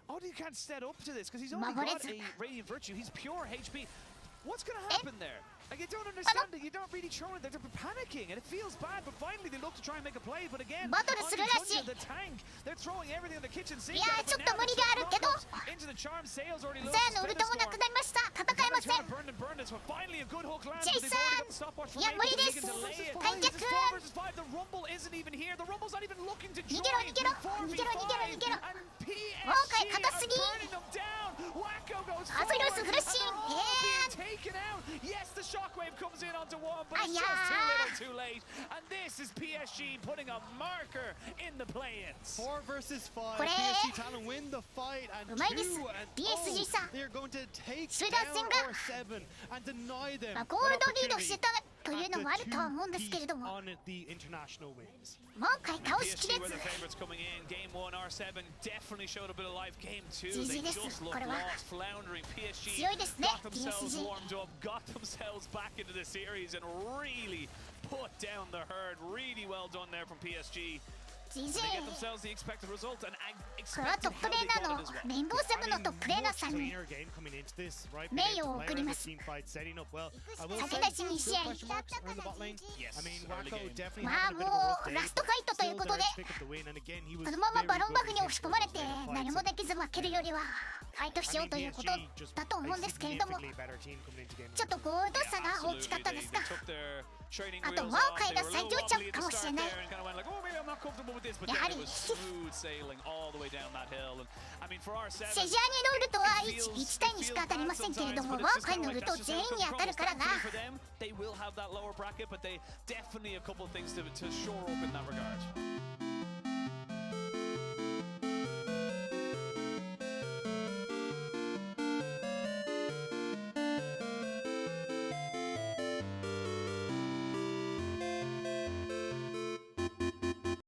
Odie can't set up to this because he's only 守れ got ず a Radiant Virtue. He's pure HP. What's going to happen there? Like, you don't understand it. You don't really show it. They're panicking, and it feels bad. But finally, they look to try and make a play. But again, バトルするらしい the tank, They're throwing everything in the kitchen sink. いやーちょっと無理があるけど Into the charm, Sales already ザヤのウルトもなくなりました。戦えません。 Finally a good hook lands. ジェイソン、いや無理です。開脚。 The Rumble isn't even here. The Rumble's not even looking to 逃 join. げろ逃げろ逃げろ逃げろ逃げろ。 PSG もうかい硬すぎ。 Wacko goes アズロスフルシン。 taken out. Yes, the shockwave comes in onto one, but あ it's いや just too little, too late. And this is PSG putting a marker in the play-ins. 4 versus 5. これ PSG Talon win the fight and うまいです。 2 and PSG さん they are going to take スウェーデン down が or 7 and deny them ゴールドリードしてたというのもあるとは思うんですけれども、 on the international wins. もうかい倒しきれ PSG ず were the favorites coming in. Game 1, R7 definitely showed a bit of life. Game 2, GG they です。 just こ looked れは lost, floundering. PSG 強いですね got themselves PSG warmed up, got themselves back into the series, and really put down the herd. Really well done there from PSG. GG They get themselves the expected result and これはト expected ップ how レ they ーナー got の it as well. レインボーセブンのトップレーナーさんに Cleaner game coming into this, right? 名誉を Being able to 送り play ま around す the team fight, setting up well. I will 先 say 出し2試合 question marks around the bot lane. Yes, I mean, early Wacko game. definitely まあ having も a bit of a rough う day. ラストファイトという Still ことで there to pick up the win, and again, he was このまま very バロンバ good フに押し込まれて in his fight. 何もできず負けるよりはファイトしようということだと思うんですけれども、 significantly better team coming into game ちょっとゴールド差が大きかったですが、 あとワーカイが最強着かもしれない。やはりセジャーニのウルトは 1対2しか当たりませんけれども、ワーカイのウルト全員に当たるからな。 They will have that lower bracket, but they definitely a couple of things to shore up in that regard.